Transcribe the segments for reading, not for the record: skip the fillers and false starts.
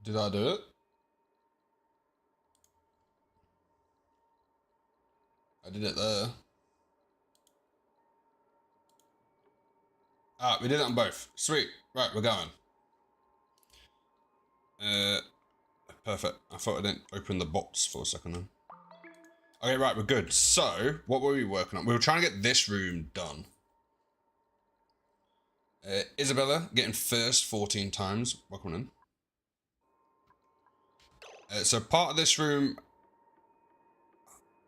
Did I do it? I did it there. Ah, we did it on both. Sweet. Right, we're going. Perfect. I thought I didn't open the box for a second then. Okay, right, we're good. So, what were we working on? We were trying to get this room done. Isabella getting first 14 times. Welcome in. So part of this room,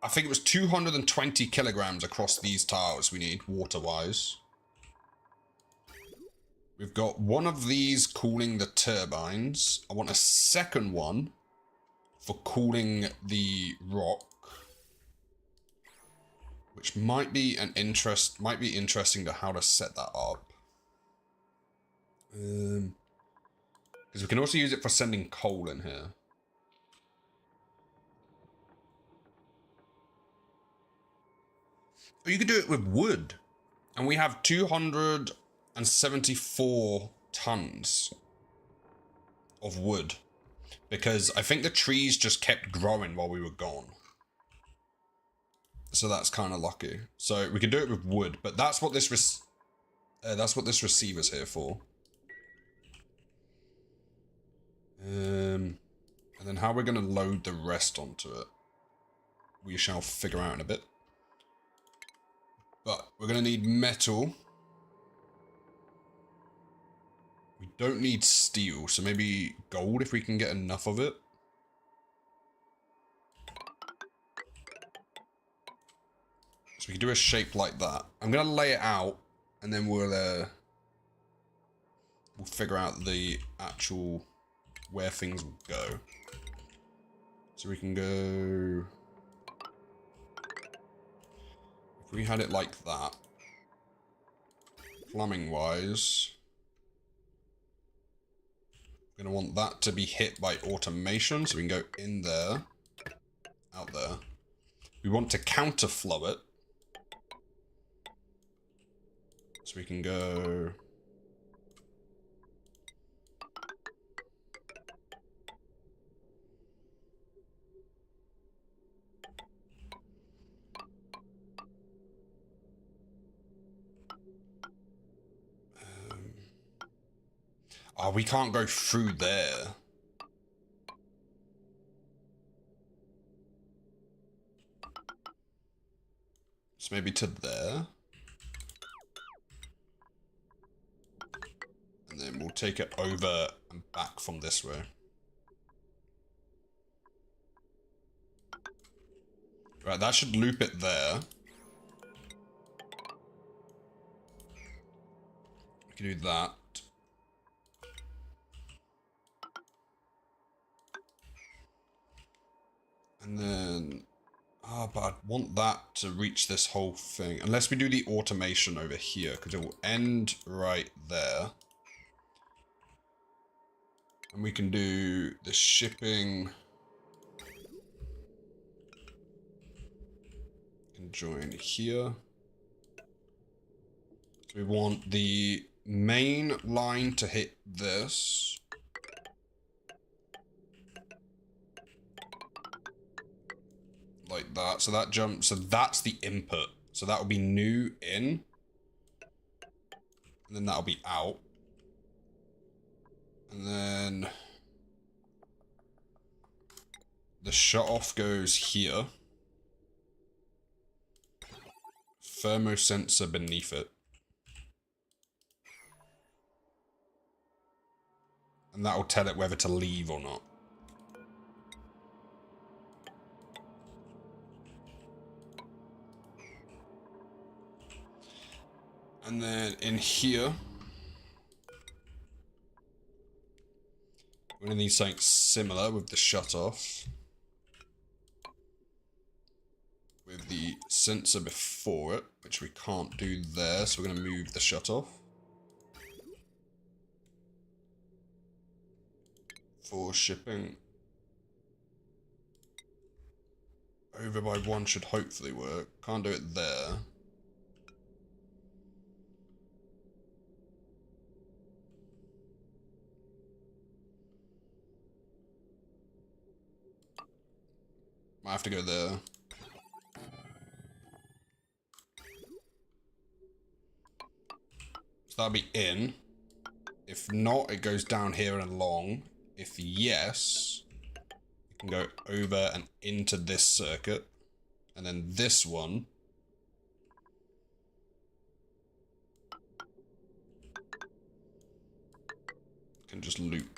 I think it was 220 kilograms across these tiles we need, water-wise. We've got one of these cooling the turbines. I want a second one for cooling the rock, which might be interesting to how to set that up. Because we can also use it for sending coal in here. Or you could do it with wood. And we have 274 tons of wood. Because I think the trees just kept growing while we were gone. So that's kind of lucky. So we could do it with wood, but that's what this receiver's here for. And then how we're going to load the rest onto it, we shall figure out in a bit. But we're going to need metal. We don't need steel, so maybe gold if we can get enough of it. So we can do a shape like that. I'm going to lay it out, and then we'll figure out the actual where things will go. So we can go... If we had it like that, plumbing-wise, we're going to want that to be hit by automation, so we can go in there, out there. We want to counterflow it, so we can go... Oh, we can't go through there. So maybe to there. And then we'll take it over and back from this way. Right, that should loop it there. We can do that. And then... but I'd want that to reach this whole thing. Unless we do the automation over here, because it will end right there. And we can do the shipping. Can join here. So we want the main line to hit this. Like that. So that jumps. So that's the input. So that will be new in. And then that'll be out. And then the shut off goes here. Thermosensor beneath it. And that will tell it whether to leave or not. And then in here, we're going to need something similar with the shut off. With the sensor before it, which we can't do there, so we're going to move the shut off. For shipping. Over by one should hopefully work. Can't do it there. Might have to go there. So that'll be in. If not, it goes down here and along. If yes, it can go over and into this circuit. And then this one can just loop.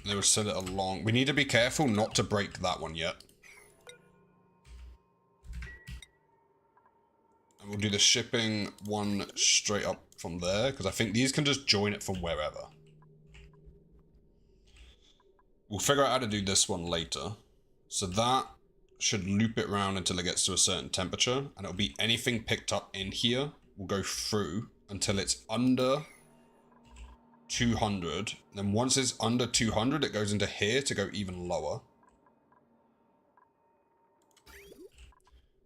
They will set it along. We need to be careful not to break that one yet. And we'll do the shipping one straight up from there, because I think these can just join it from wherever. We'll figure out how to do this one later. So that should loop it around until it gets to a certain temperature, and it'll be anything picked up in here will go through until it's under 200. Then once it's under 200, it goes into here to go even lower.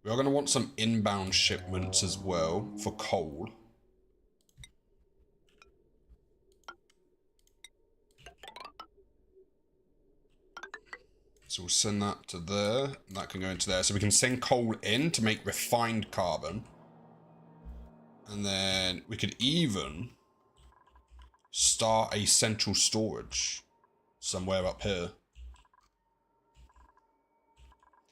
We are going to want some inbound shipments as well for coal. So we'll send that to there, and that can go into there. So we can send coal in to make refined carbon. And then we could even start a central storage somewhere up here.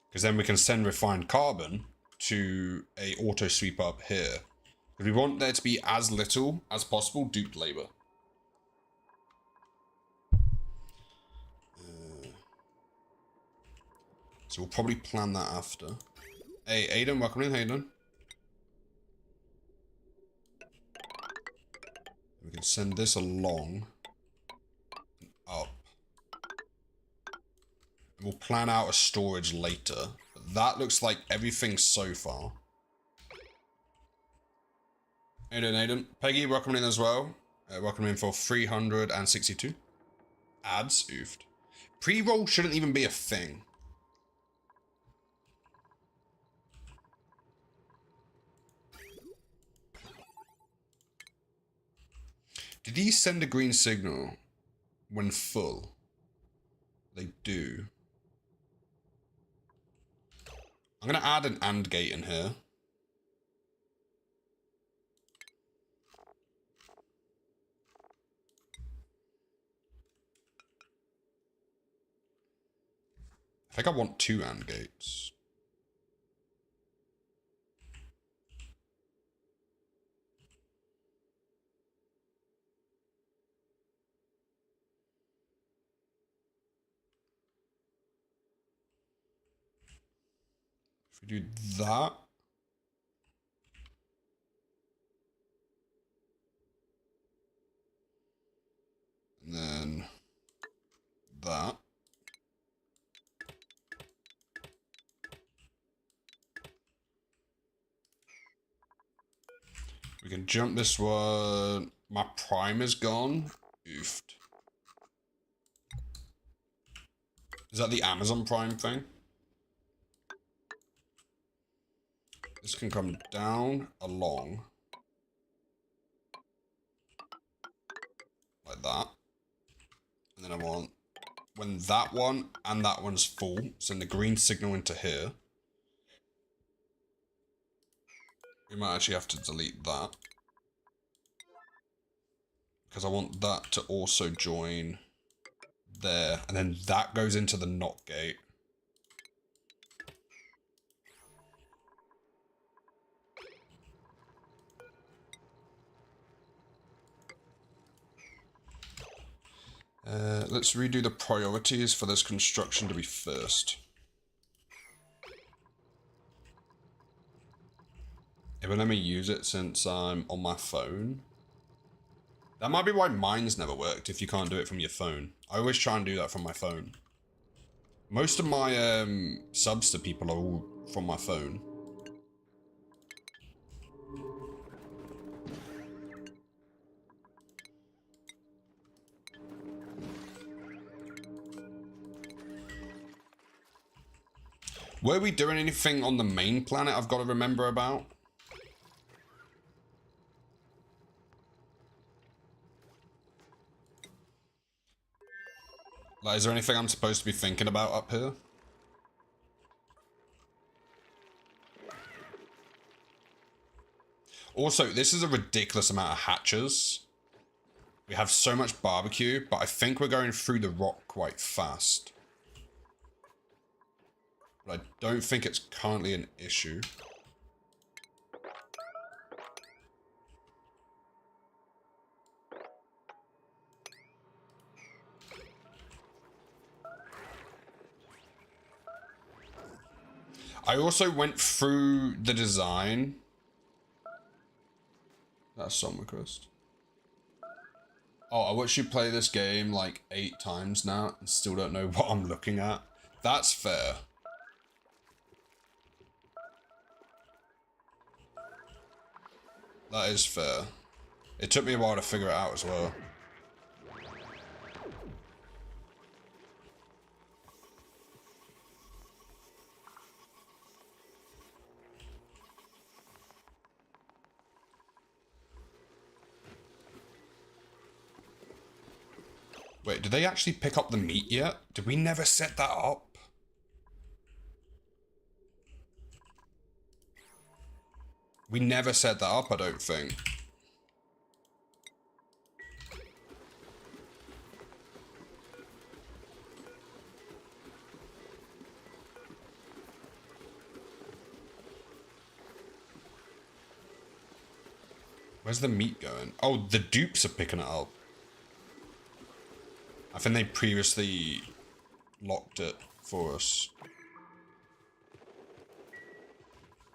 Because then we can send refined carbon to a auto sweep up here. Because we want there to be as little as possible duped labor. So we'll probably plan that after. Hey, Aiden, welcome in, Aiden. We can send this along and up. And we'll plan out a storage later. But that looks like everything so far. Aiden. Peggy, welcome in as well. Welcome in for 362. Ads, oofed. Pre-roll shouldn't even be a thing. Did he send a green signal when full? They do. I'm going to add an AND gate in here. I think I want 2 AND gates. If we do that. And then that. We can jump this one. My prime is gone. Oofed. Is that the Amazon Prime thing? This can come down along. Like that. And then I want, when that one and that one's full, send the green signal into here. We might actually have to delete that. Because I want that to also join there. And then that goes into the NOT gate. Let's redo the priorities for this construction to be first. It will let me use it since I'm on my phone. That might be why mine's never worked if you can't do it from your phone. I always try and do that from my phone. Most of my subs to people are all from my phone. Were we doing anything on the main planet I've got to remember about? Like, is there anything I'm supposed to be thinking about up here? Also, this is a ridiculous amount of hatches. We have so much barbecue, but I think we're going through the rock quite fast. But I don't think it's currently an issue. I also went through the design. That's some request. Oh, I watched you play this game like 8 times now and still don't know what I'm looking at. That's fair. That is fair. It took me a while to figure it out as well. Wait, did they actually pick up the meat yet? Did we never set that up? We never set that up, I don't think. Where's the meat going? Oh, the dupes are picking it up. I think they previously locked it for us.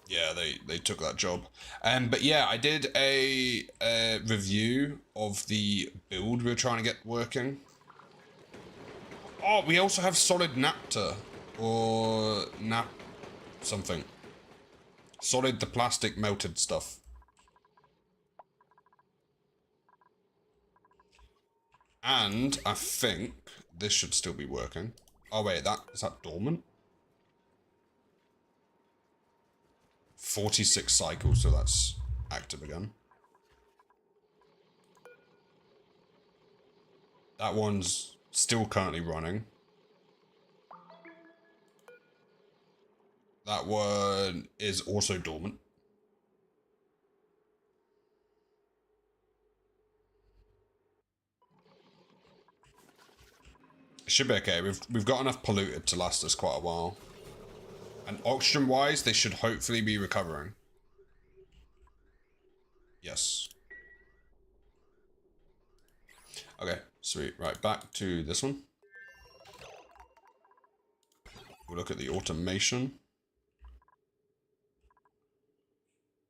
Yeah, they took that job. But yeah, I did a review of the build we were trying to get working. Oh, we also have solid napta. Or nap something. Solid the plastic melted stuff. And I think this should still be working. Oh wait, is that dormant? 46 cycles, so that's active again. That one's still currently running. That one is also dormant. Should be okay. We've got enough polluted to last us quite a while. And oxygen-wise, they should hopefully be recovering. Yes. Okay, sweet. Right, back to this one. We'll look at the automation.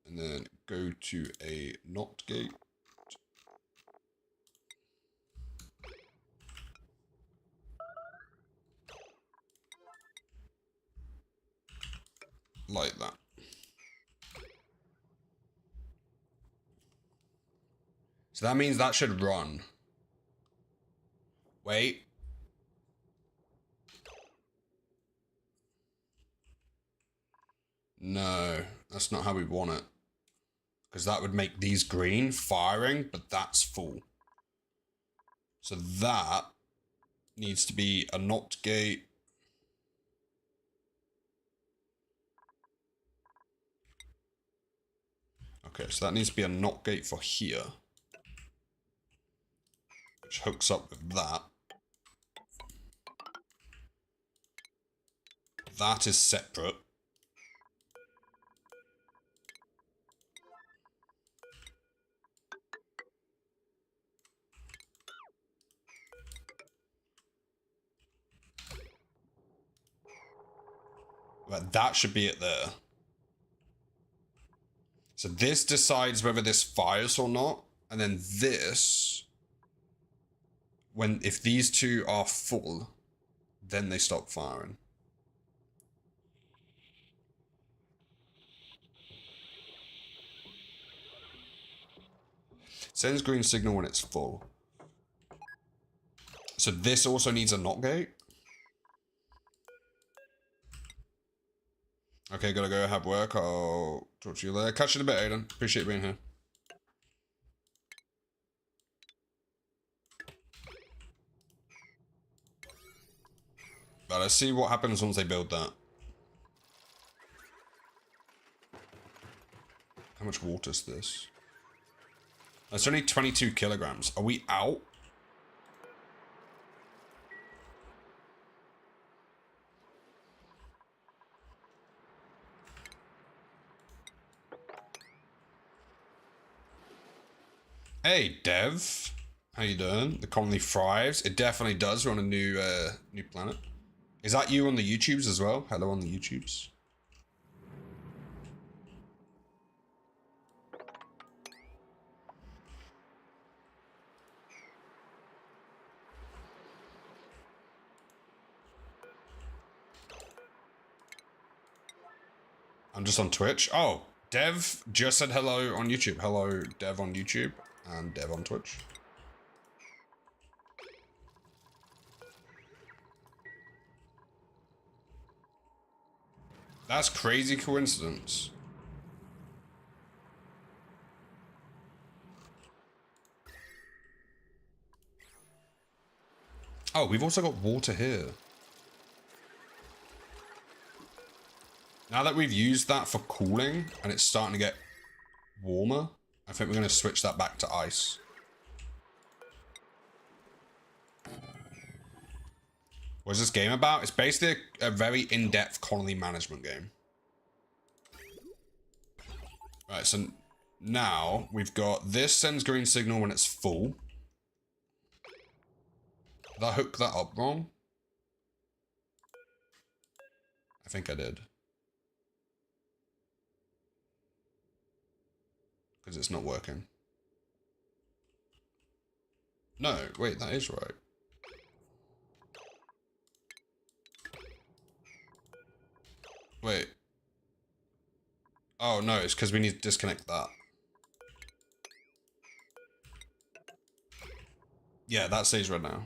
And then go to a not gate. Like that. So that means that should run. Wait. No, that's not how we want it. Because that would make these green, firing, but that's full. So that needs to be a not gate. Okay, so that needs to be a not gate for here. Which hooks up with that. That is separate. But that should be it there. So this decides whether this fires or not. And then this, if these two are full, then they stop firing. Sends green signal when it's full. So this also needs a not gate. Okay, gotta go have work. I'll talk to you later. Catch you in a bit, Aiden. Appreciate you being here. But let's see what happens once they build that. How much water is this? It's only 22 kilograms. Are we out? Hey, Dev. How you doing? The colony thrives. It definitely does. We're on a new planet. Is that you on the YouTubes as well? Hello on the YouTubes. I'm just on Twitch. Oh, Dev just said hello on YouTube. Hello, Dev on YouTube and Dev on Twitch. That's crazy coincidence. Oh, we've also got water here. Now that we've used that for cooling and it's starting to get warmer, I think we're going to switch that back to ice. What's this game about? It's basically a very in-depth colony management game. Right, so now we've got this sends green signal when it's full. Did I hook that up wrong? I think I did. Because it's not working. No, wait, that is right. Wait. Oh, no, it's because we need to disconnect that. Yeah, that stays right now.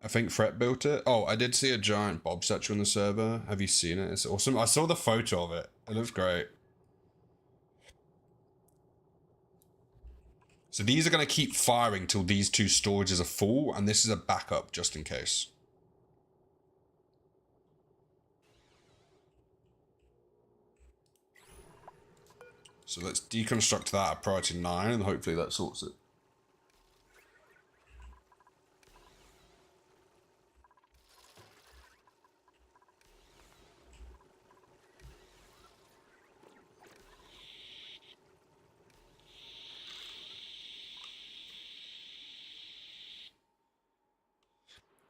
I think Fret built it. Oh, I did see a giant bob statue on the server. Have you seen it? It's awesome. I saw the photo of it. It looks great. So these are going to keep firing till these two storages are full, and this is a backup just in case. So let's deconstruct that at priority 9, and hopefully that sorts it.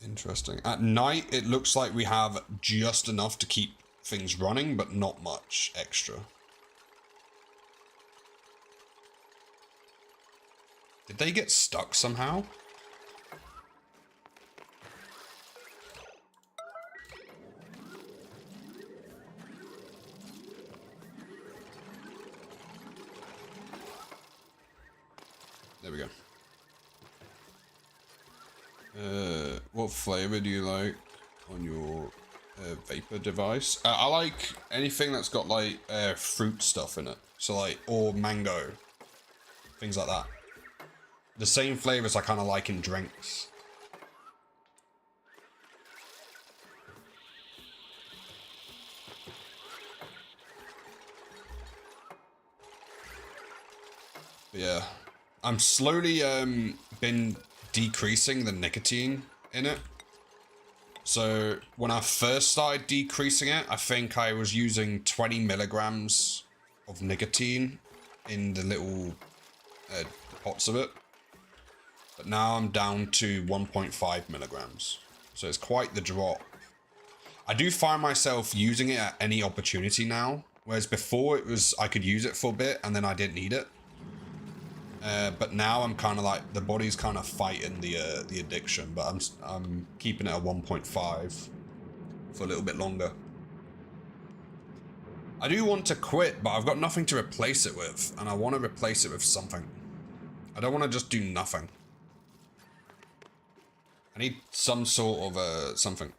Interesting. At night, it looks like we have just enough to keep things running, but not much extra. Did they get stuck somehow? There we go. What flavor do you like on your vapor device? I like anything that's got like fruit stuff in it. So like, or mango, things like that. The same flavors I kind of like in drinks. But yeah, I'm slowly been decreasing the nicotine in it. So when I first started decreasing it, I think I was using 20 milligrams of nicotine in the little pots of it. But now I'm down to 1.5 milligrams. So it's quite the drop. I do find myself using it at any opportunity now. Whereas before it was, I could use it for a bit and then I didn't need it. But now I'm kind of like, the body's kind of fighting the addiction, but I'm keeping it at 1.5 for a little bit longer. I do want to quit, but I've got nothing to replace it with, and I want to replace it with something. I don't want to just do nothing. I need some sort of something.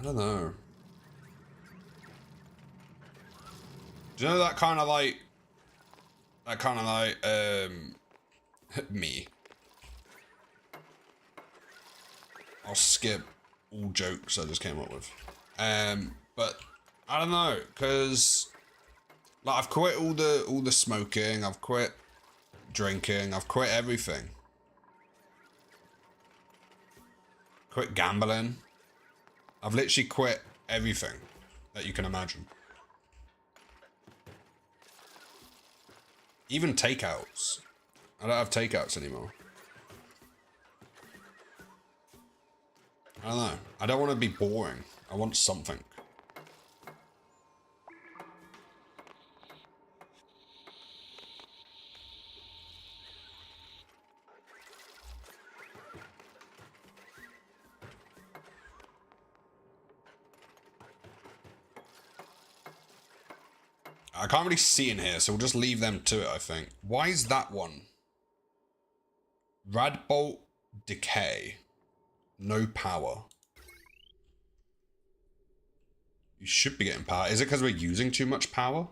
I don't know. Do you know that kind of like... me. I'll skip all jokes I just came up with. But I don't know, because like I've quit all the smoking, I've quit drinking, I've quit everything. Quit gambling. I've literally quit everything that you can imagine. Even takeouts. I don't have takeouts anymore. I don't know. I don't want to be boring. I want something. I can't really see in here, so we'll just leave them to it, I think. Why is that one? Radbolt Decay. No power. You should be getting power. Is it because we're using too much power?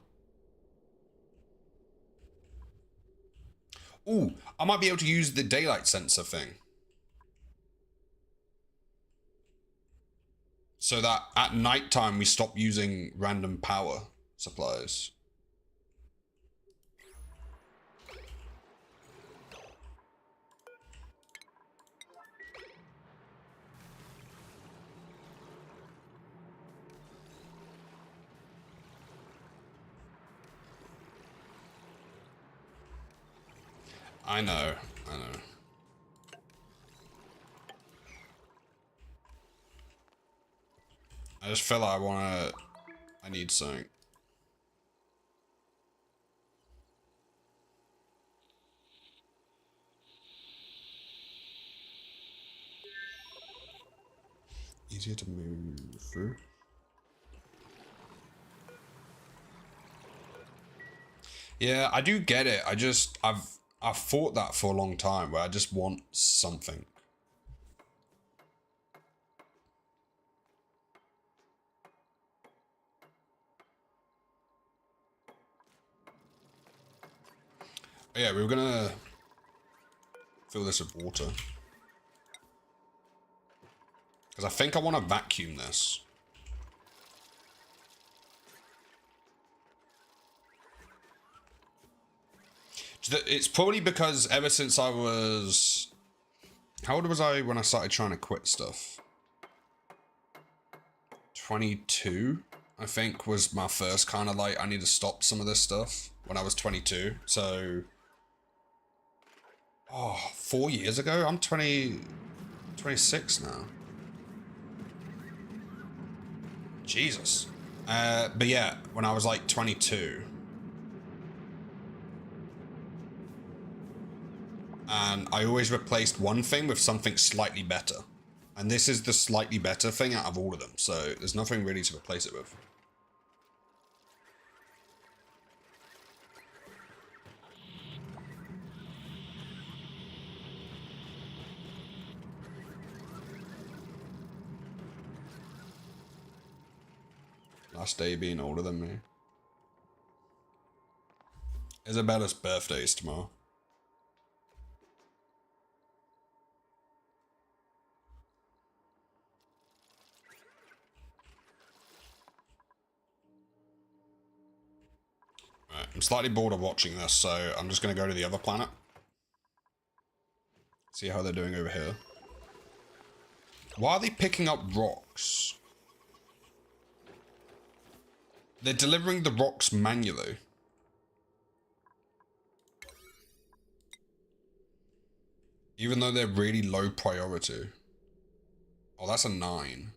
Ooh, I might be able to use the daylight sensor thing. So that at nighttime we stop using random power supplies. I know. I just feel like I need something. Easier to move through. Yeah, I do get it. I've thought that for a long time where I just want something. Oh, yeah, we were gonna fill this with water. Because I think I want to vacuum this. It's probably because ever since I was... How old was I when I started trying to quit stuff? 22, I think, was my first kind of like, I need to stop some of this stuff when I was 22. So... Oh, 4 years ago? I'm 26 now. Jesus. But yeah, when I was like 22. And I always replaced one thing with something slightly better. And this is the slightly better thing out of all of them, so there's nothing really to replace it with. Last day being older than me. Isabella's birthday is tomorrow. Right, I'm slightly bored of watching this, so I'm just going to go to the other planet. See how they're doing over here. Why are they picking up rocks? They're delivering the rocks manually. Even though they're really low priority. Oh, that's a 9.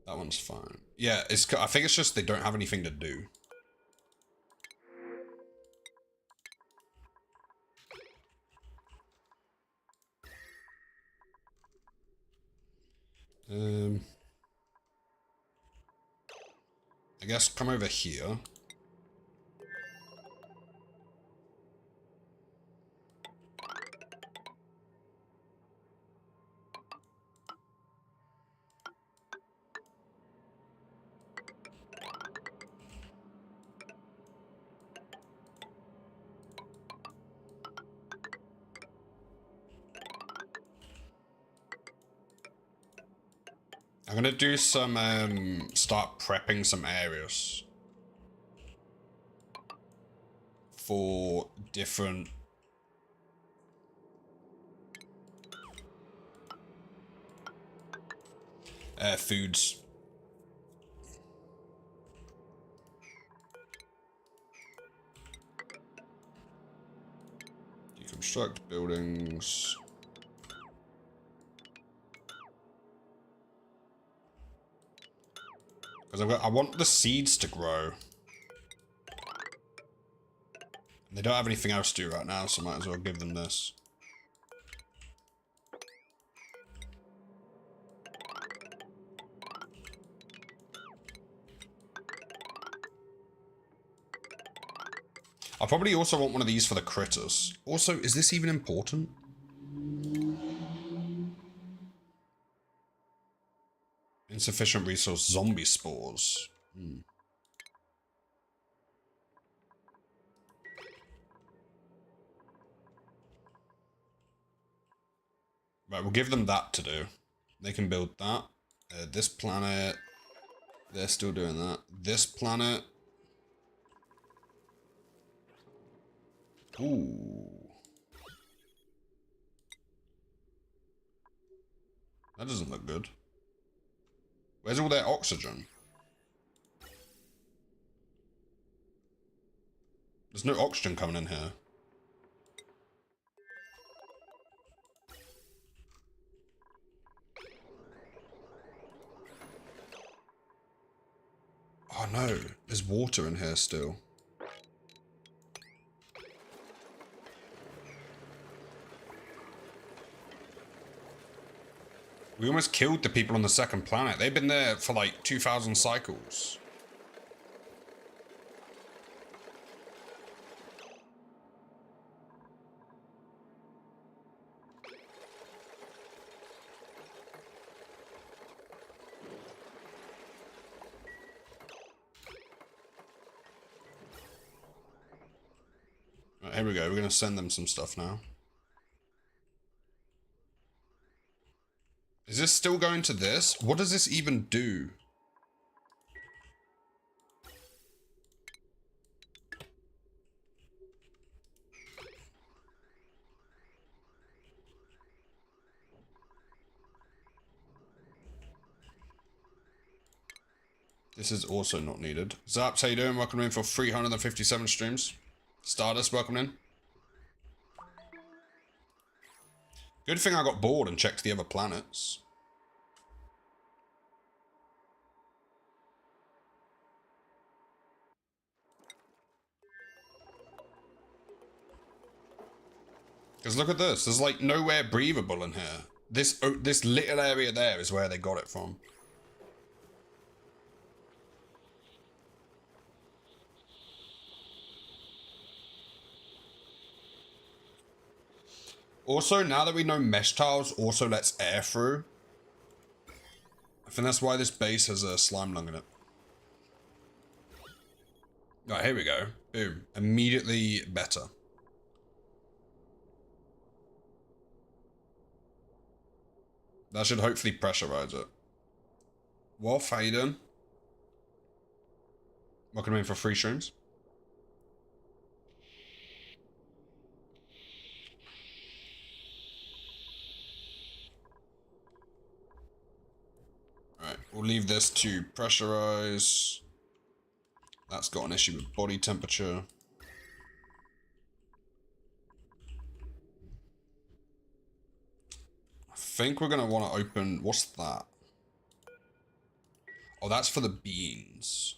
That one's fine. Yeah, I think it's just they don't have anything to do. I guess come over here. I'm gonna do some, start prepping some areas for different foods. Deconstruct buildings. Because I want the seeds to grow. And they don't have anything else to do right now, so I might as well give them this. I probably also want one of these for the critters. Also, is this even important? Insufficient resource zombie spores. Right, we'll give them that to do. They can build that. This planet, they're still doing that. This planet. Ooh. That doesn't look good. Where's all their oxygen? There's no oxygen coming in here. Oh no, there's water in here still. We almost killed the people on the second planet. They've been there for like 2,000 cycles. Right, here we go. We're going to send them some stuff now. Is this still going to this? What does this even do? This is also not needed. Zaps, how you doing? Welcome in for 357 streams. Stardust, welcome in. Good thing I got bored and checked the other planets. Because look at this. There's like nowhere breathable in here. This little area there is where they got it from. Also, now that we know mesh tiles also lets air through, I think that's why this base has a slime lung in it. Right, here we go. Boom. Immediately better. That should hopefully pressurize it. Wolf, how you doing? Welcome in for 3 streams. Alright, we'll leave this to pressurize. That's got an issue with body temperature. I think we're going to want to open... What's that? Oh, that's for the beans.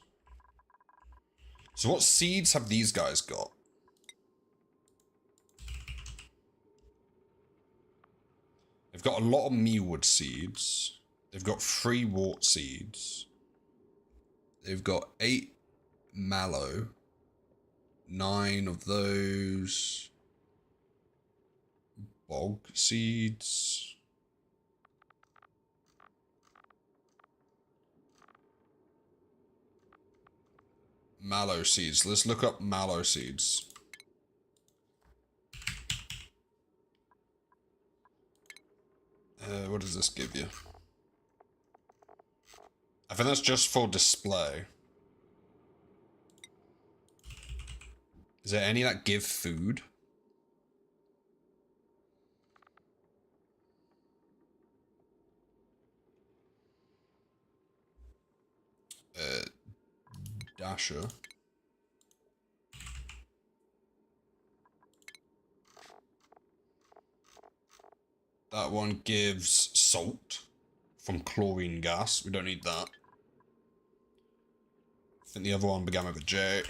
So what seeds have these guys got? They've got a lot of mealwood seeds. They've got 3 wart seeds. They've got 8 mallow. 9 of those. Bog seeds. Mallow seeds. Let's look up mallow seeds. What does this give you? I think that's just for display. Is there any that give food? Dasher. That one gives salt from chlorine gas. We don't need that. I think the other one began with a J.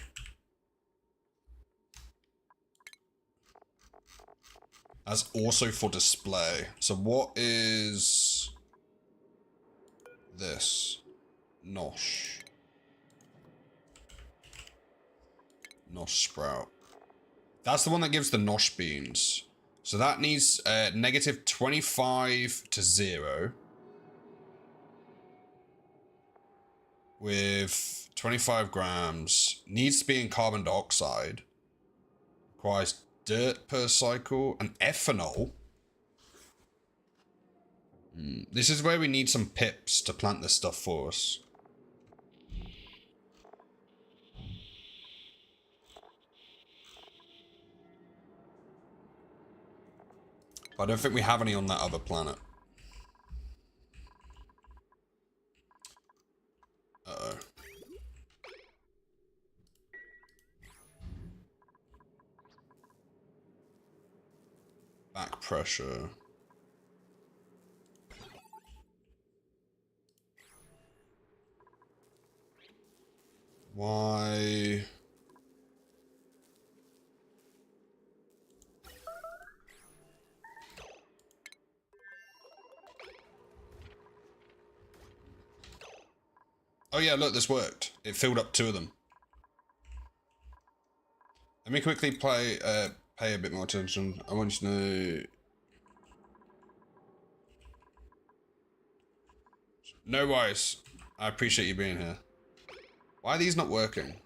That's also for display. So what is this? Nosh. Nosh sprout. That's the one that gives the nosh beans. So that needs negative 25 to 0. With 25 grams. Needs to be in carbon dioxide. Requires dirt per cycle. And ethanol. This is where we need some pips to plant this stuff for us. I don't think we have any on that other planet. Uh-oh. Back pressure. Why? Oh yeah, look, this worked. It filled up 2 of them. Let me quickly pay a bit more attention. I want you to know... No worries. I appreciate you being here. Why are these not working?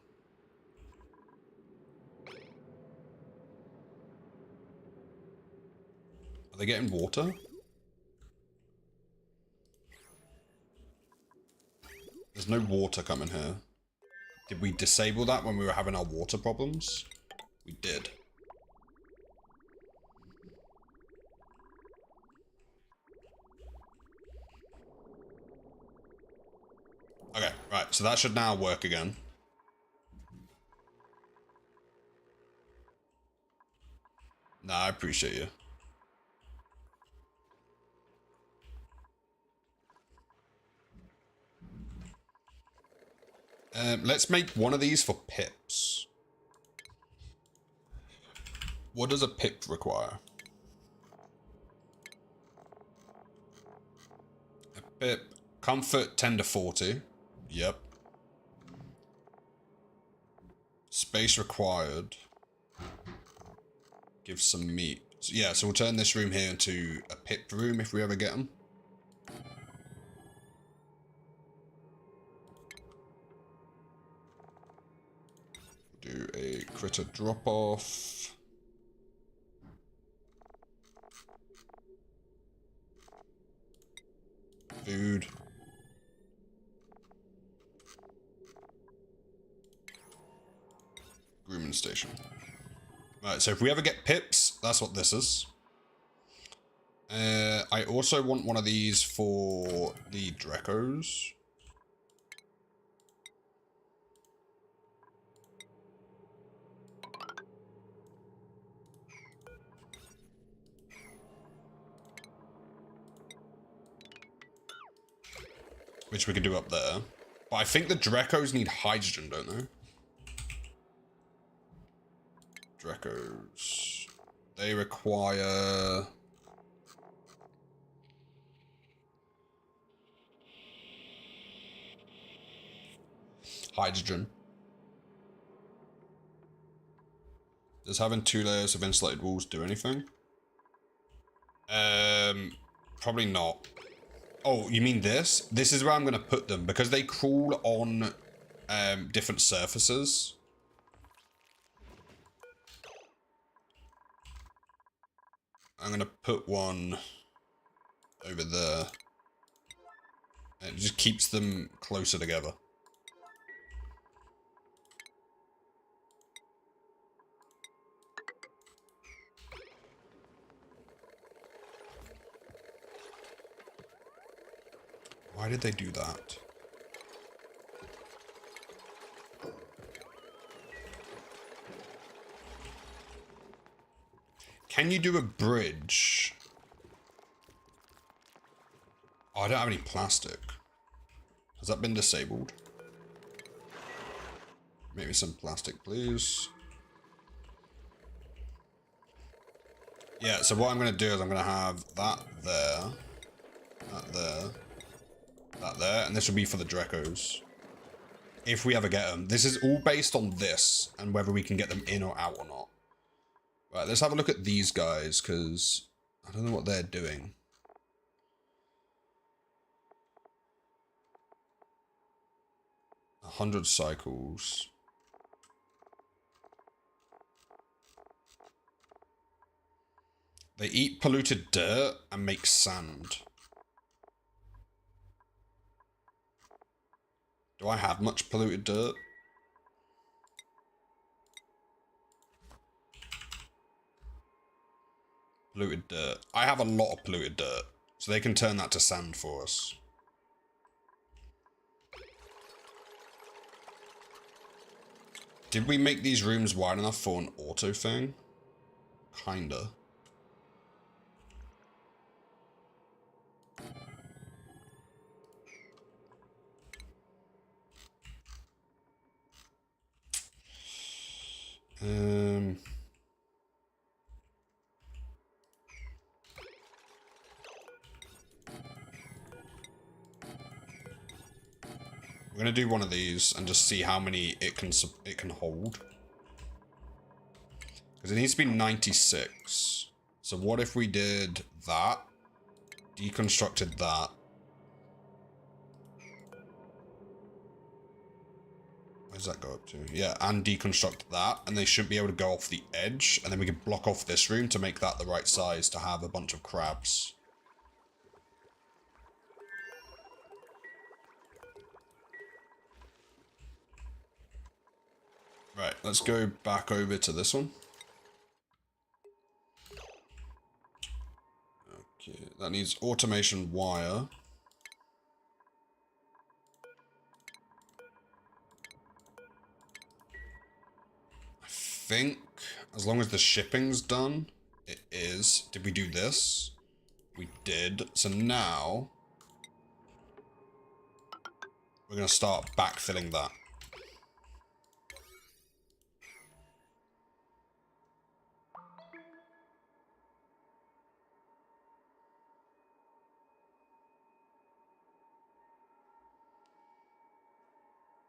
Are they getting water? There's no water coming here. Did we disable that when we were having our water problems? We did. Okay, right, so that should now work again. Nah, I appreciate you. Let's make one of these for pips. What does a pip require? A pip. Comfort 10 to 40. Yep. Space required. Give some meat. So, yeah, so we'll turn this room here into a pip room if we ever get them. Do a critter drop off. Food. Grooming station. Right, so if we ever get pips, that's what this is. I also want one of these for the Drecos. Which we can do up there. But I think the Drecos need hydrogen, don't they? Drecos. They require... hydrogen. Does having 2 layers of insulated walls do anything? Probably not. Oh, you mean this? This is where I'm going to put them, because they crawl on different surfaces. I'm going to put one over there. It just keeps them closer together. Why did they do that? Can you do a bridge? Oh, I don't have any plastic. Has that been disabled? Maybe some plastic, please. Yeah, so what I'm going to do is I'm going to have that there, that there, that there, and this will be for the Drecos. If we ever get them. This is all based on this, and whether we can get them in or out or not. Right, let's have a look at these guys, because I don't know what they're doing. $100 cycles. They eat polluted dirt and make sand. Do I have much polluted dirt? Polluted dirt. I have a lot of polluted dirt, so they can turn that to sand for us. Did we make these rooms wide enough for an auto thing? Kinda. We're gonna do one of these and just see how many it can hold. Because it needs to be 96. So what if we did that, deconstructed that. Where does that go up to? Yeah, and deconstruct that, and they should be able to go off the edge, and then we could block off this room to make that the right size to have a bunch of crabs. Right, let's go back over to this one. Okay, that needs automation wire. I think as long as the shipping's done, it is. Did we do this? We did. So now we're going to start backfilling that.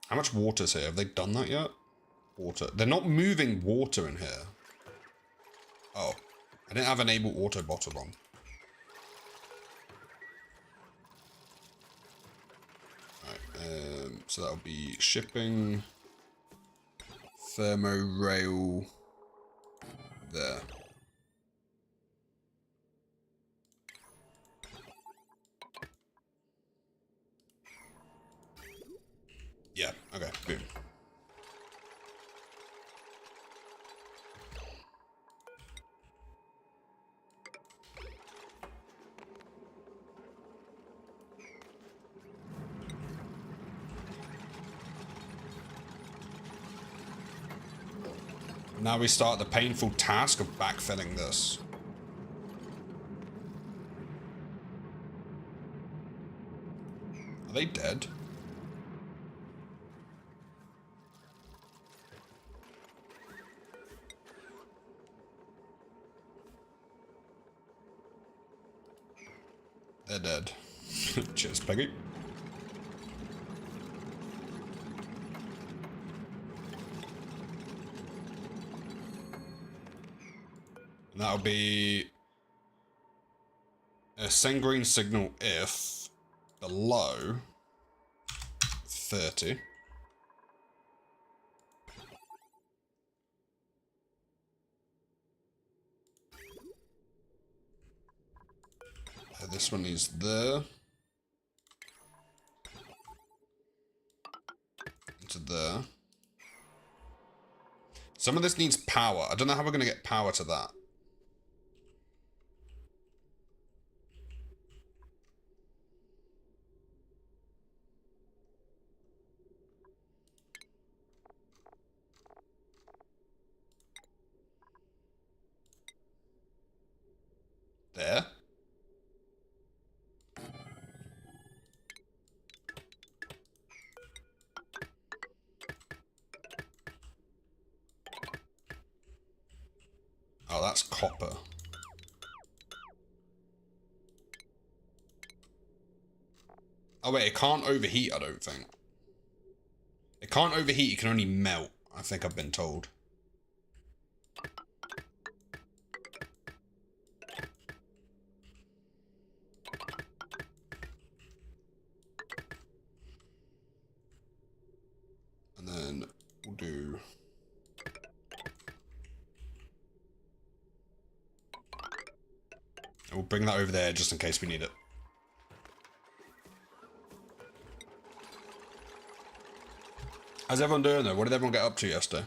How much water's here? Have they done that yet? Water. They're not moving water in here. Oh. I didn't have enable auto bottle on. Alright, so that'll be shipping. Thermo rail. There. Yeah, okay, boom. Now we start the painful task of backfilling this. Are they dead? They're dead. Cheers, Peggy. And that'll be a send green signal if below 30. This one is there. Some of this needs power. I don't know how we're going to get power to that. There. Oh, that's copper. Oh wait, it can't overheat, I don't think. It can't overheat, it can only melt, I think I've been told. And then we'll do... We'll bring that over there just in case we need it. How's everyone doing though? What did everyone get up to yesterday?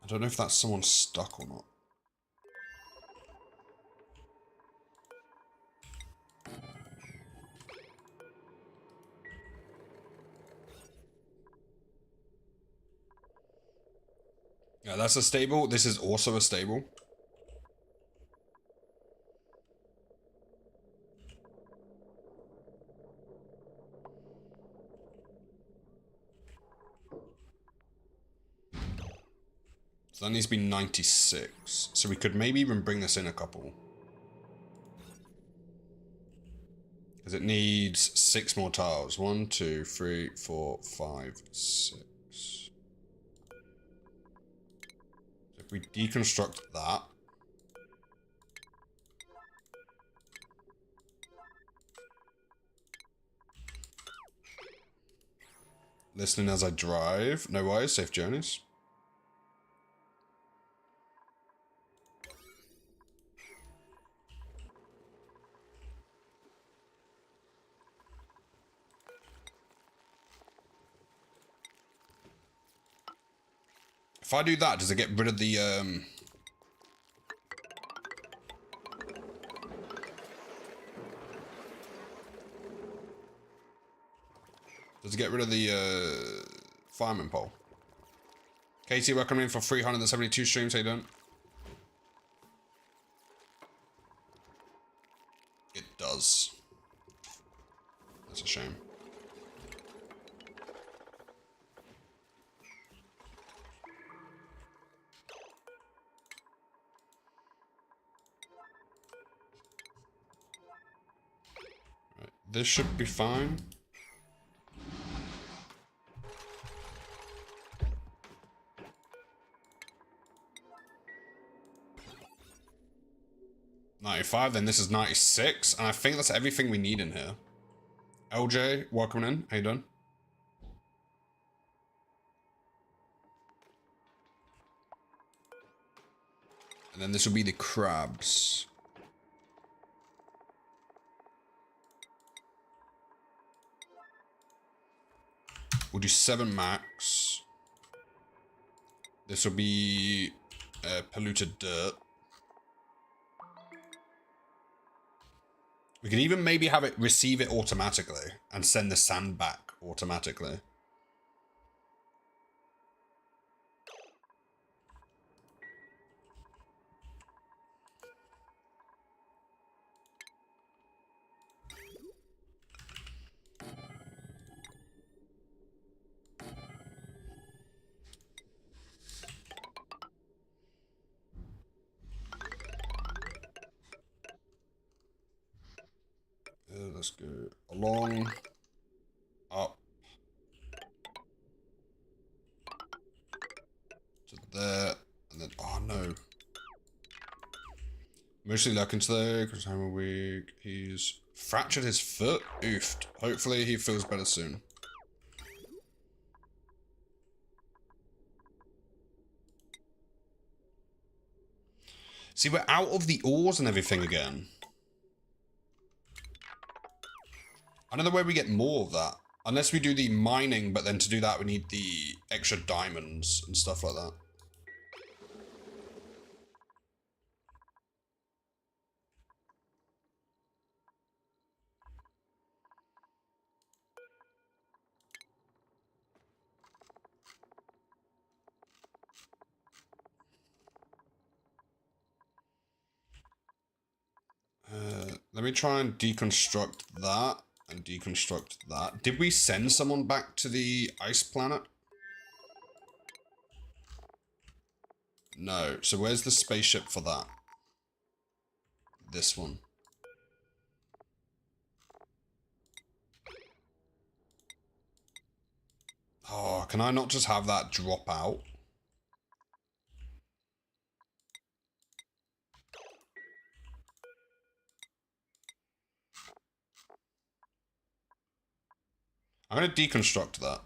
I don't know if that's someone stuck or not. Yeah, that's a stable. This is also a stable. So that needs to be 96. So we could maybe even bring this in a couple. Because it needs 6 more tiles. 1, 2, 3, 4, 5, 6. So if we deconstruct that. Listening as I drive. No worries, safe journeys. If I do that, does it get rid of the, Does it get rid of the, fireman pole? Katie, welcome in for 372 streams, how you doing? It does. That's a shame. Right, this should be fine. $95, then this is 96, and I think that's everything we need in here. LJ, welcome in. How you doing? And then this will be the crabs. We'll do 7 max. This will be polluted dirt. We could even maybe have it receive it automatically and send the sand back automatically. Let's go along, up, to there, and then, oh no. Mostly looking today, because I'm a week. He's fractured his foot. Oofed. Hopefully he feels better soon. See, we're out of the ores and everything again. I don't know where we get more of that. Unless we do the mining, but then to do that we need the extra diamonds and stuff like that. Let me try and deconstruct that and deconstruct that. Did we send someone back to the ice planet? No. So where's the spaceship for that? This one. Oh, can I not just have that drop out? I'm going to deconstruct that.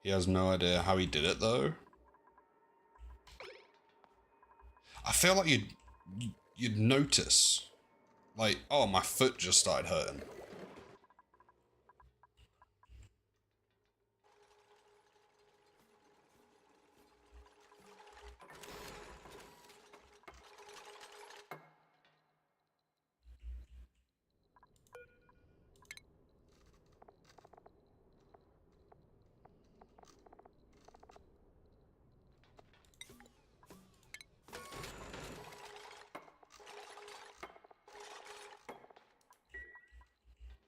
He has no idea how he did it, though. I feel like you'd notice. Like, oh, my foot just started hurting.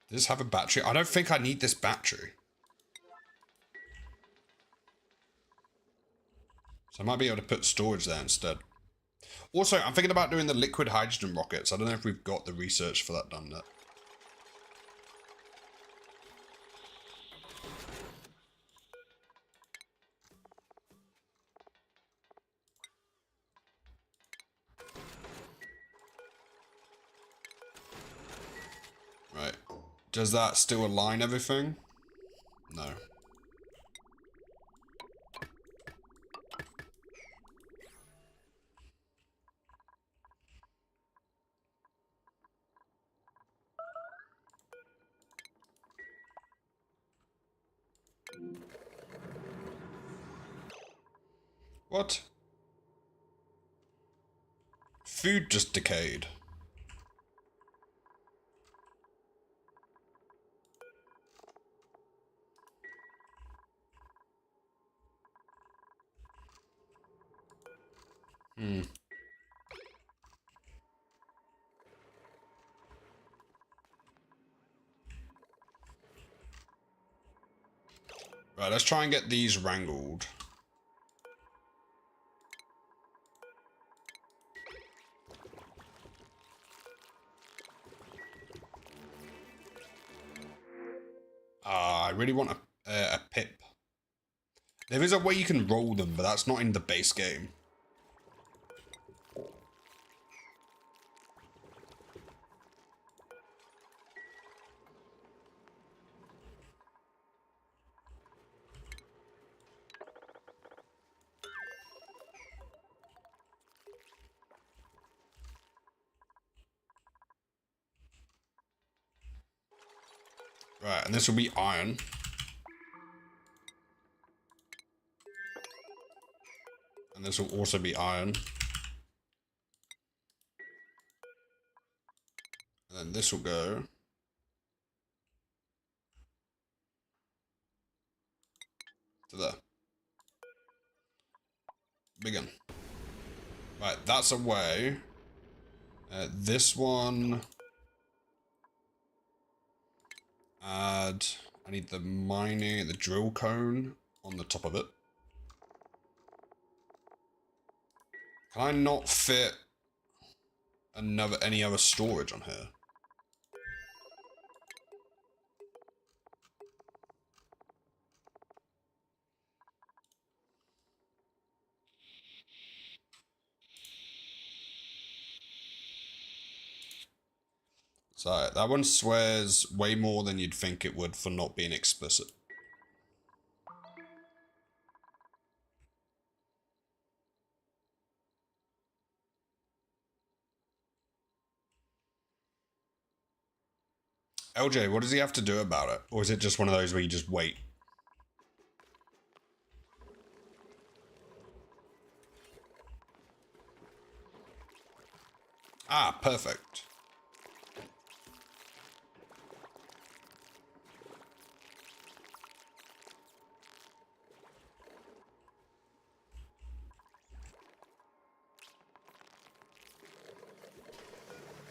Does this have a battery? I don't think I need this battery. So I might be able to put storage there instead. Also, I'm thinking about doing the liquid hydrogen rockets. I don't know if we've got the research for that done yet. Right. Does that still align everything? No. What? Food just decayed. Right, let's try and get these wrangled. I really want a pip. There is a way you can roll them, but that's not in the base game. Right, and this will be iron. And this will also be iron. And then this will go to there. Begin. Right, that's a way. This one. Add. I need the mining, the drill cone on the top of it. Can I not fit any other storage on here? So that one swears way more than you'd think it would for not being explicit. LJ, what does he have to do about it? Or is it just one of those where you just wait? Ah, perfect.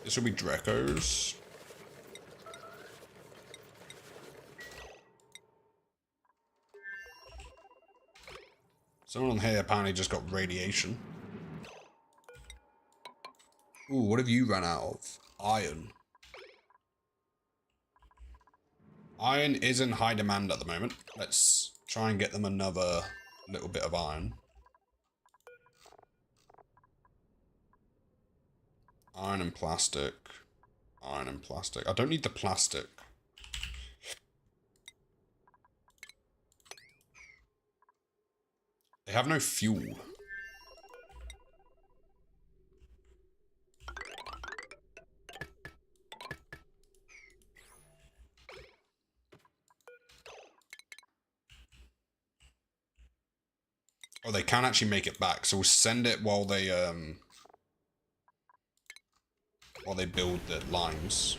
This will be Draco's. Someone on here apparently just got radiation. Ooh, what have you run out of? Iron. Iron is in high demand at the moment. Let's try and get them another little bit of iron. Iron and plastic. Iron and plastic. I don't need the plastic. They have no fuel. Oh, they can actually make it back, so we'll send it while they build the lines.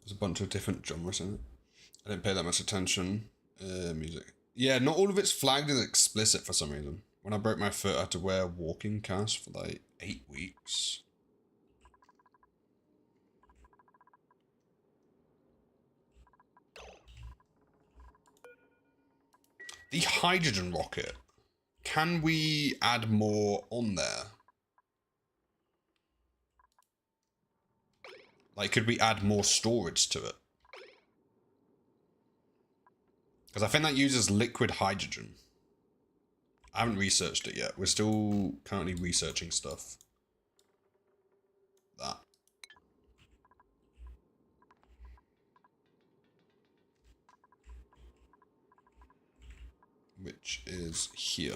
There's a bunch of different genres in it. I didn't pay that much attention. Music. Yeah, not all of it's flagged as explicit for some reason. When I broke my foot, I had to wear a walking cast for like 8 weeks. The hydrogen rocket. Can we add more on there? Like, could we add more storage to it? Because I think that uses liquid hydrogen. I haven't researched it yet. We're still currently researching stuff. That. Which is here.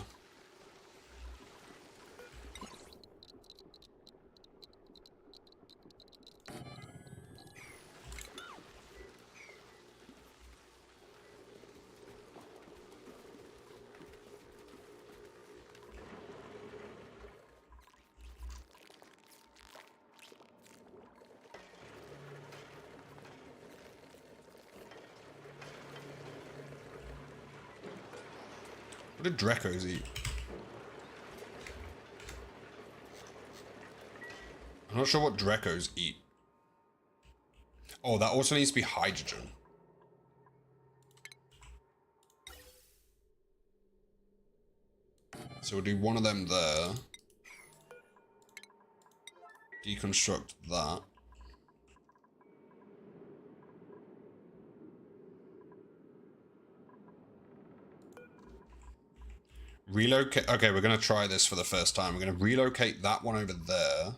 What did Dracos eat? I'm not sure what Dracos eat. Oh, that also needs to be hydrogen. So we'll do one of them there. Deconstruct that. Relocate. Okay, we're going to try this for the first time. We're going to relocate that one over there.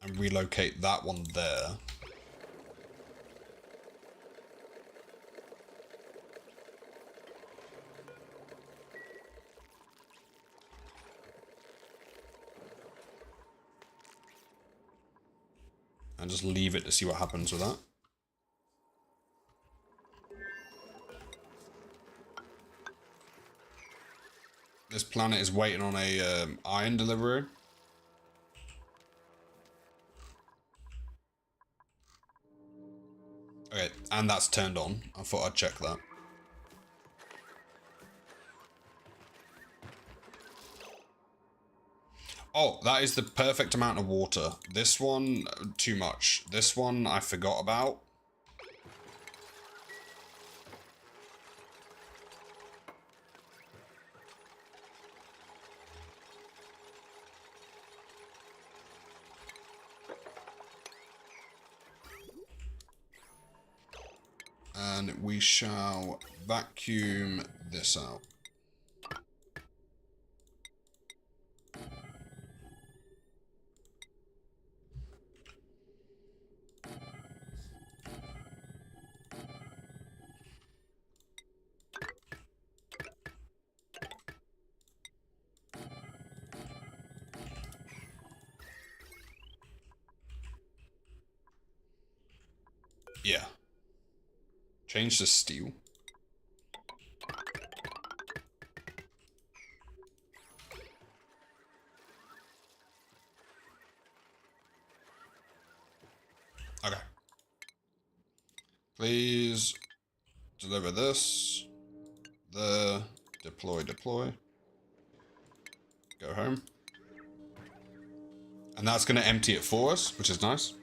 And relocate that one there. And just leave it to see what happens with that. This planet is waiting on a iron delivery. Okay, and that's turned on. I thought I'd check that. Oh, that is the perfect amount of water. This one, too much. This one, I forgot about. And we shall vacuum this out. Yeah. Change to steel. Okay. Please deliver this. Deploy. Go home. And that's going to empty it for us, which is nice.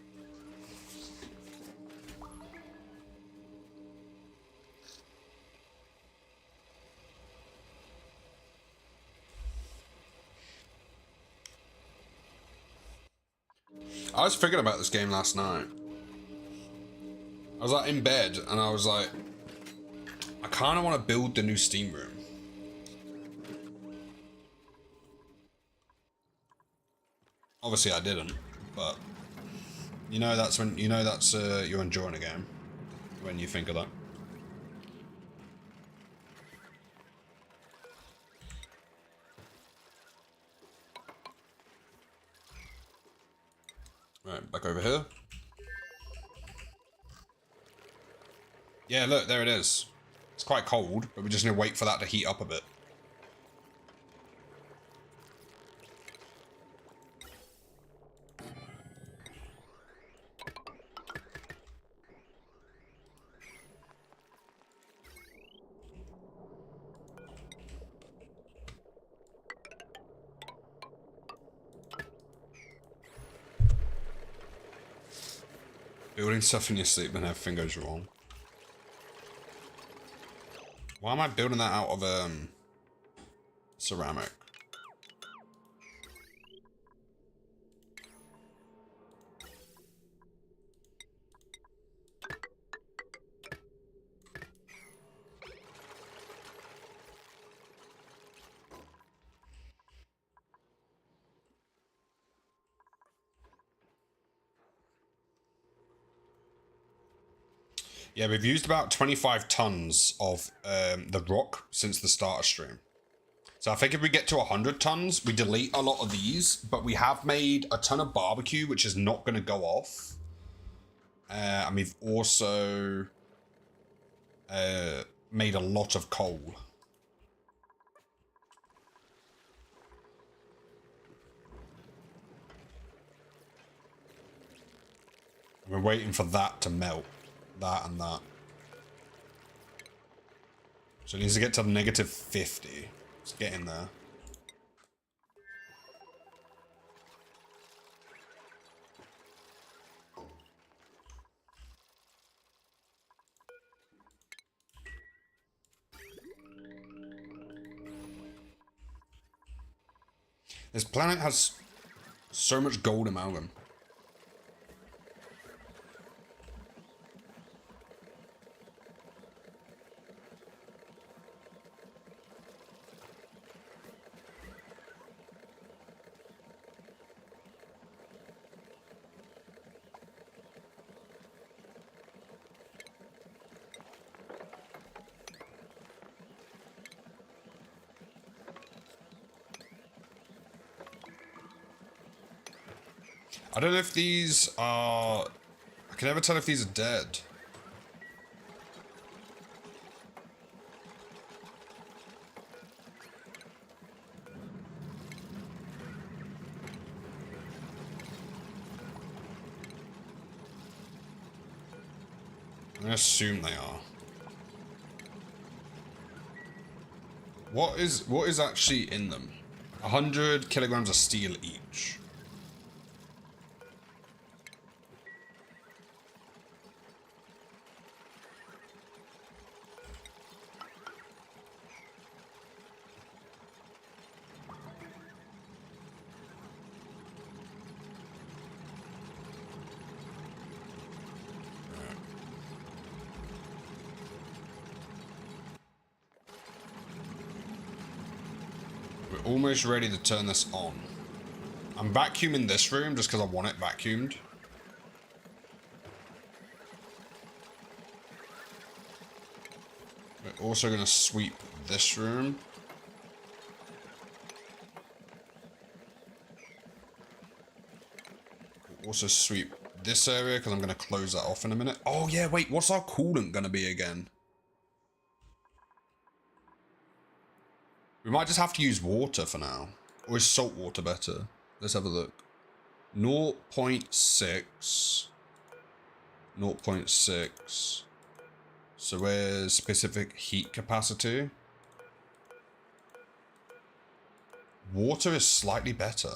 I was thinking about this game last night. I was like in bed and I was like, I kind of want to build the new Steam room. Obviously I didn't, but you know that's when you're enjoying a game when you think of that. Right, back over here. Yeah, look, there it is. It's quite cold, but we just need to wait for that to heat up a bit. Building stuff in your sleep and everything goes wrong. Why am I building that out of ceramic? Yeah, we've used about 25 tons of the rock since the start of stream. So I think if we get to 100 tons, we delete a lot of these, but we have made a ton of barbecue, which is not going to go off. And we've also made a lot of coal. We're waiting for that to melt. That and that. So it needs to get to negative 50. It's getting there. This planet has so much gold amalgam. I don't know if these are... I can never tell if these are dead. I'm gonna assume they are. What is actually in them? 100 kilograms of steel each. We're almost ready to turn this on. I'm vacuuming this room just because I want it vacuumed. We're also going to sweep this room. We'll also sweep this area because I'm going to close that off in a minute. Oh yeah, wait, what's our coolant going to be again? We might just have to use water for now. Or is salt water better? Let's have a look. 0.6. 0.6. So where's specific heat capacity? Water is slightly better.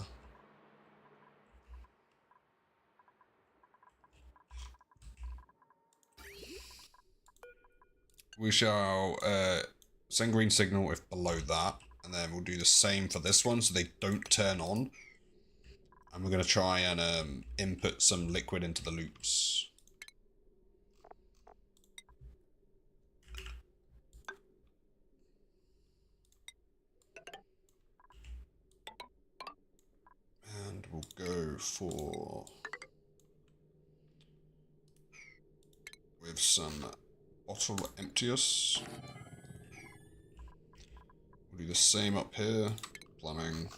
We shall send green signal if below that. And then we'll do the same for this one so they don't turn on. And we're going to try and input some liquid into the loops. And we'll go for... with some bottle emptiers. We'll do the same up here. Plumbing.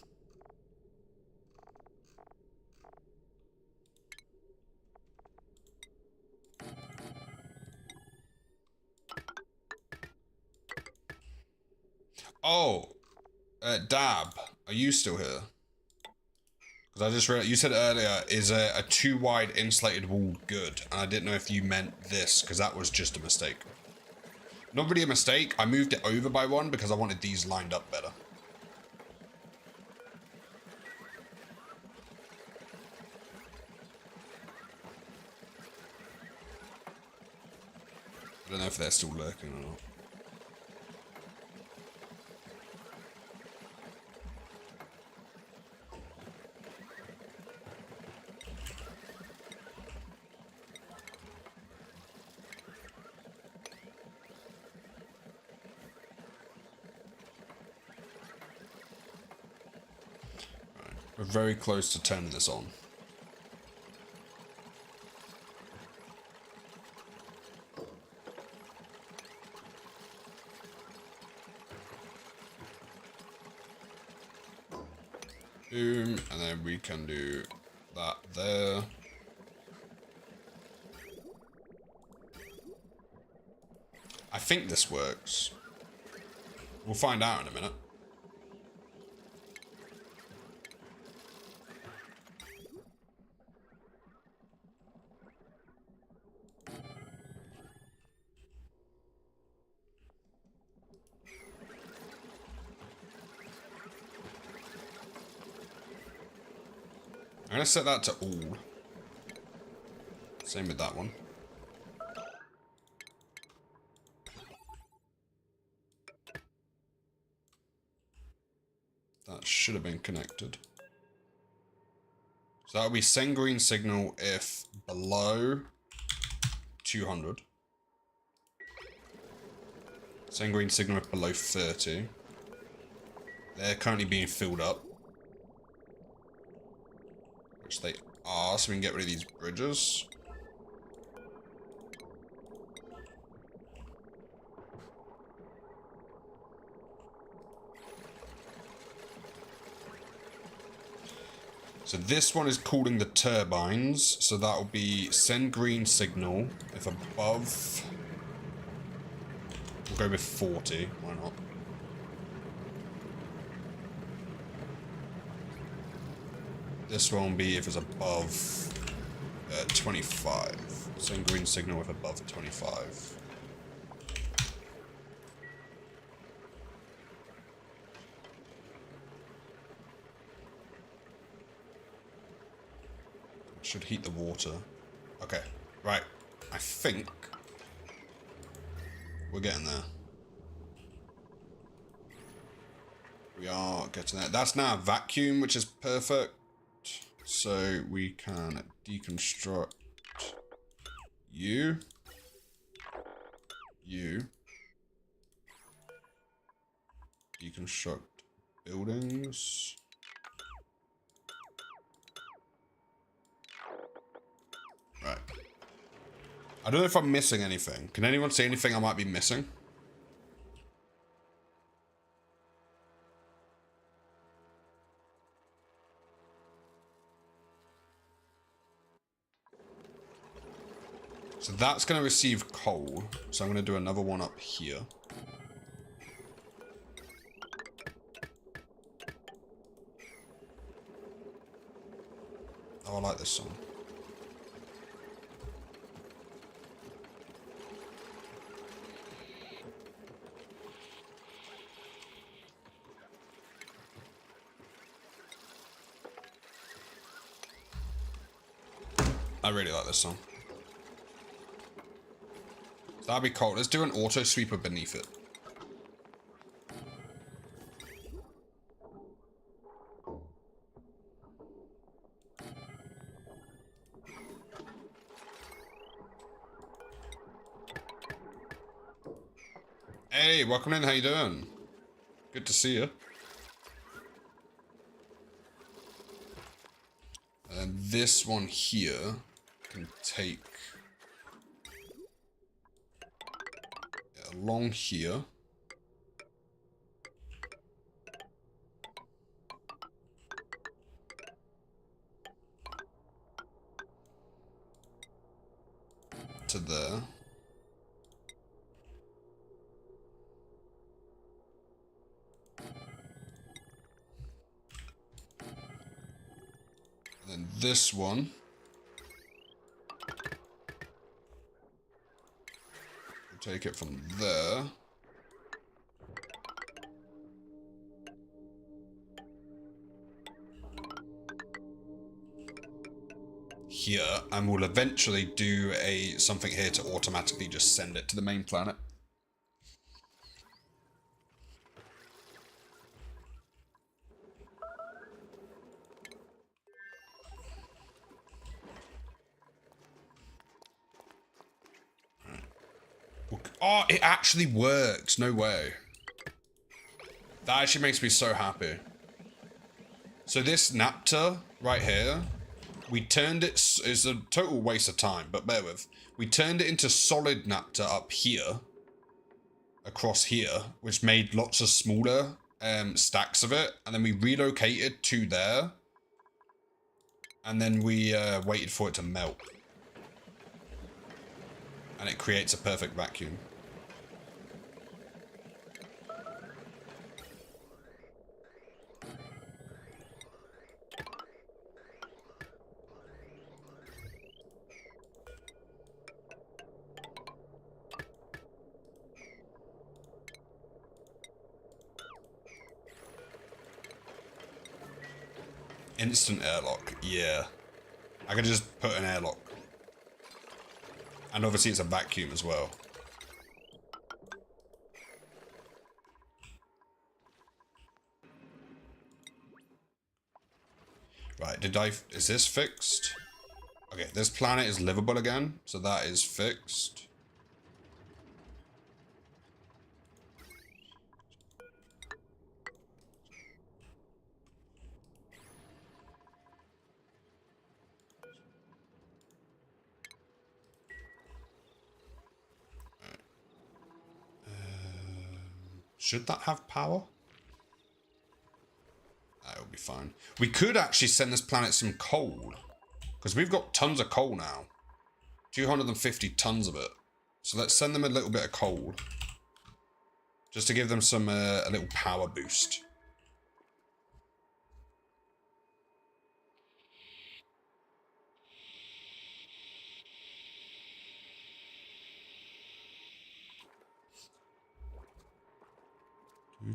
Oh, Dab, are you still here? Because I just realized, you said earlier, is a too wide insulated wall good? And I didn't know if you meant this, because that was just a mistake. Not really a mistake, I moved it over by one because I wanted these lined up better. I don't know if they're still lurking or not. We're very close to turning this on. Boom, and then we can do that there. I think this works. We'll find out in a minute. I'm going to set that to all. Same with that one. That should have been connected. So that would be send green signal if below 200. Send green signal if below 30. They're currently being filled up. Which they are, so we can get rid of these bridges. So this one is cooling the turbines, so that will be send green signal if above... We'll go with 40, why not? This one will be if it's above 25. Send green signal if above 25. Should heat the water. Okay, right. I think we're getting there. We are getting there. That's now a vacuum, which is perfect. So we can deconstruct you. Deconstruct buildings. Right. I don't know if I'm missing anything. Can anyone see anything I might be missing? So that's going to receive coal. So I'm going to do another one up here. Oh, I like this song. I really like this song. That'd be cool. Let's do an auto sweeper beneath it. Hey, welcome in. How you doing? Good to see you. And this one here can take along here. To there. And then this one. We'll take it from there. Here, and we'll eventually do something here to automatically just send it to the main planet. Oh, it actually works. No way. That actually makes me so happy. So this naptor right here, we turned it, it's a total waste of time, but bear with. We turned it into solid naptor up here, across here, which made lots of smaller stacks of it. And then we relocated to there. And then we waited for it to melt. And it creates a perfect vacuum. Instant airlock, yeah. I can just put an airlock. And obviously it's a vacuum as well. Right, is this fixed? Okay, this planet is livable again, so that is fixed. Should that have power? That will be fine. We could actually send this planet some coal. Because we've got tons of coal now. 250 tons of it. So let's send them a little bit of coal. Just to give them some a little power boost. We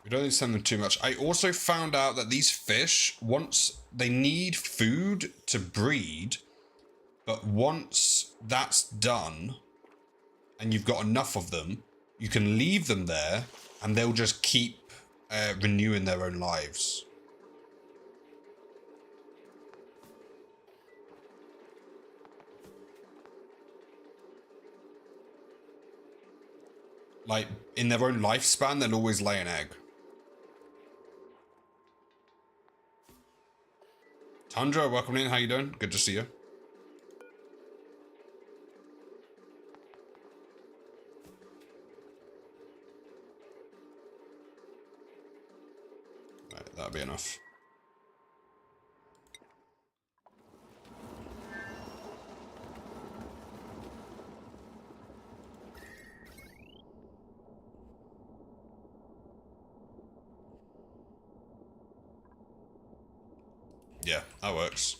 don't need to send them too much. I also found out that these fish, once they need food to breed, but once that's done and you've got enough of them, you can leave them there and they'll just keep renewing their own lives. Like, in their own lifespan, they'll always lay an egg. Tundra, welcome in. How you doing? Good to see you. Right, that'll be enough. Yeah, that works.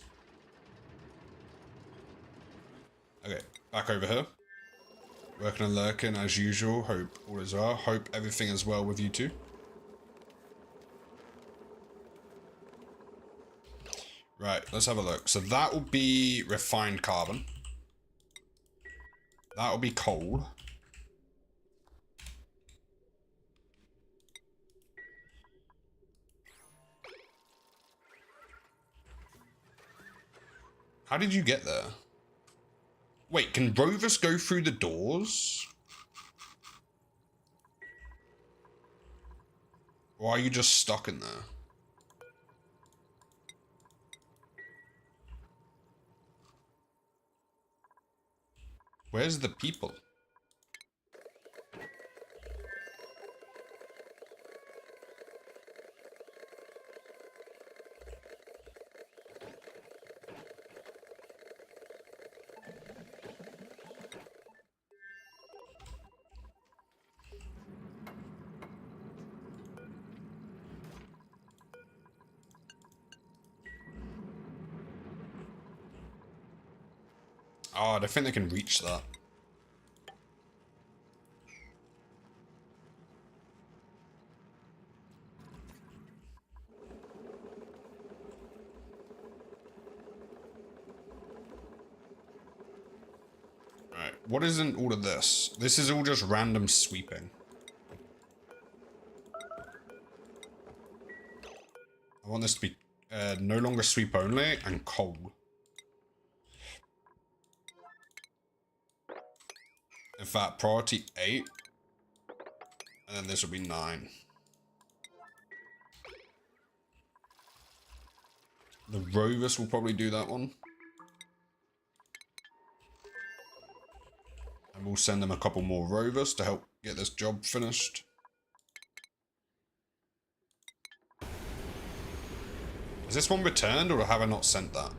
Okay, back over here. Working and lurking as usual. Hope all is well. Hope everything is well with you too. Right, let's have a look. So that will be refined carbon. That will be coal. How did you get there? Wait, can rovers go through the doors? Or are you just stuck in there? Where's the people? Oh, I don't think they can reach that. Right, what isn't all of this? This is all just random sweeping. I want this to be no longer sweep only and coal. In fact, priority 8. And then this will be 9. The rovers will probably do that one. And we'll send them a couple more rovers to help get this job finished. Is this one returned or have I not sent that?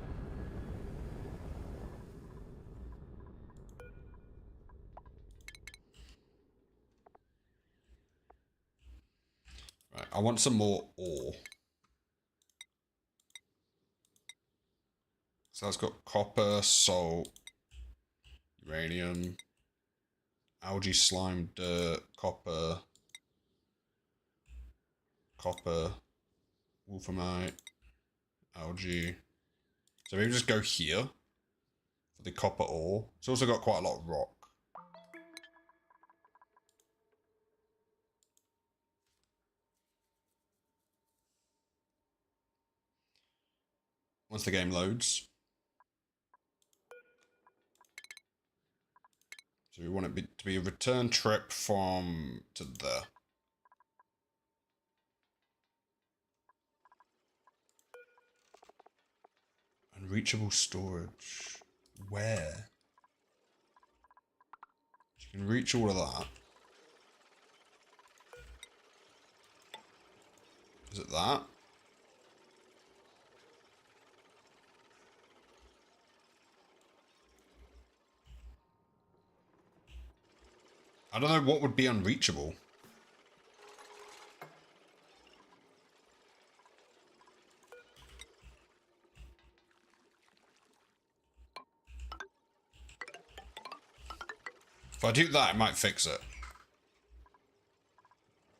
Right, I want some more ore. So that's got copper, salt, uranium, algae, slime, dirt, copper, wolframite, algae. So maybe just go here for the copper ore. It's also got quite a lot of rock. Once the game loads. So we want it to be a return trip from to there. Unreachable storage. Where? You can reach all of that. Is it that? I don't know what would be unreachable. If I do that, it might fix it.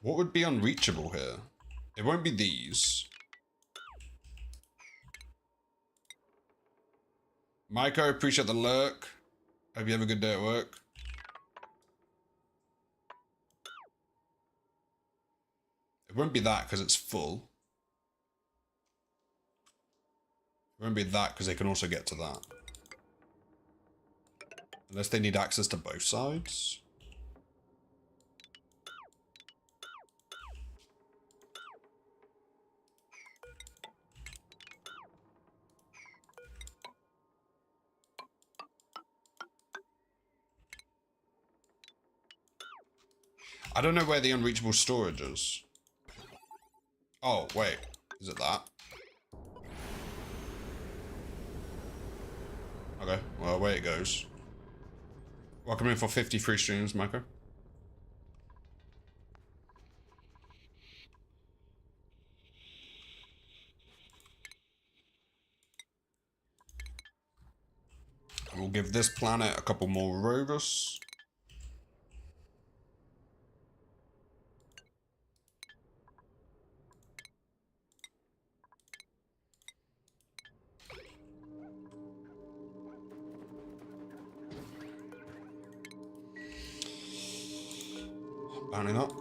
What would be unreachable here? It won't be these. Maiko, appreciate the lurk. Hope you have a good day at work. It won't be that because it's full. It won't be that because they can also get to that. Unless they need access to both sides. I don't know where the unreachable storage is. Oh, wait. Is it that? Okay, well, away it goes. Welcome in for 53 streams, Maiko. give this planet a couple more rovers. Apparently not.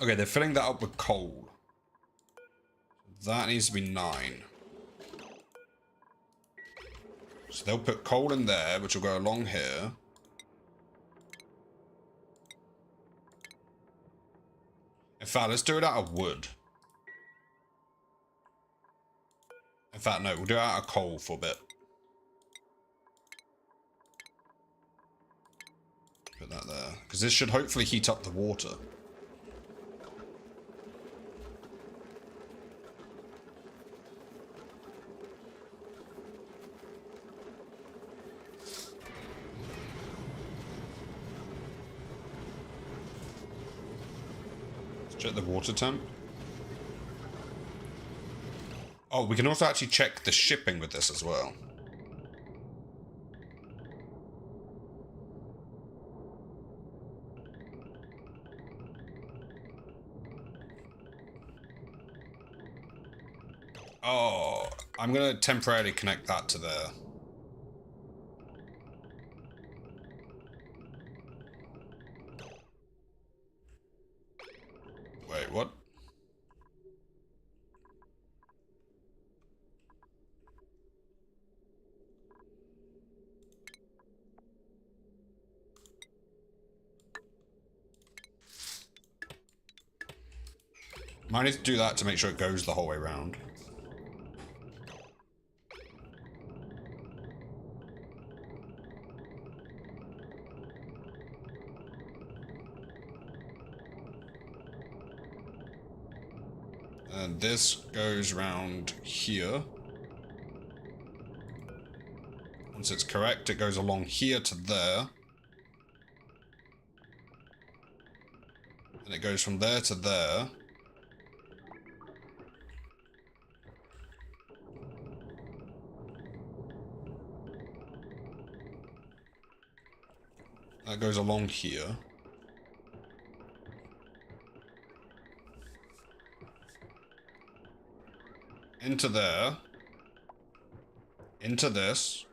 Okay, they're filling that up with coal. That needs to be 9. So they'll put coal in there, which will go along here. In fact, let's do it out of wood. In fact, no, we'll do it out of coal for a bit. Put that there. Because this should hopefully heat up the water. Let's check the water temp. Oh, we can also actually check the shipping with this as well. Oh, I'm going to temporarily connect that to there. Wait, what? Might need to do that to make sure it goes the whole way around. And this goes around here. Once it's correct, it goes along here to there. And it goes from there to there. That goes along here. Into there. Into this.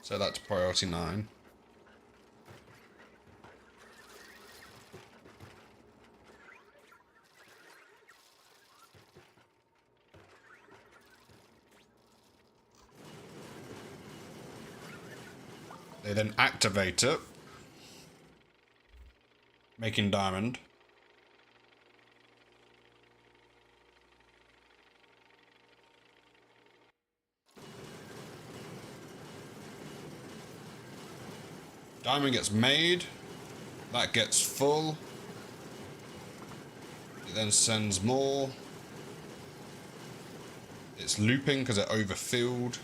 So that's priority 9. They then activate it, making diamond. Diamond gets made. That gets full. It then sends more. It's looping because it overfilled.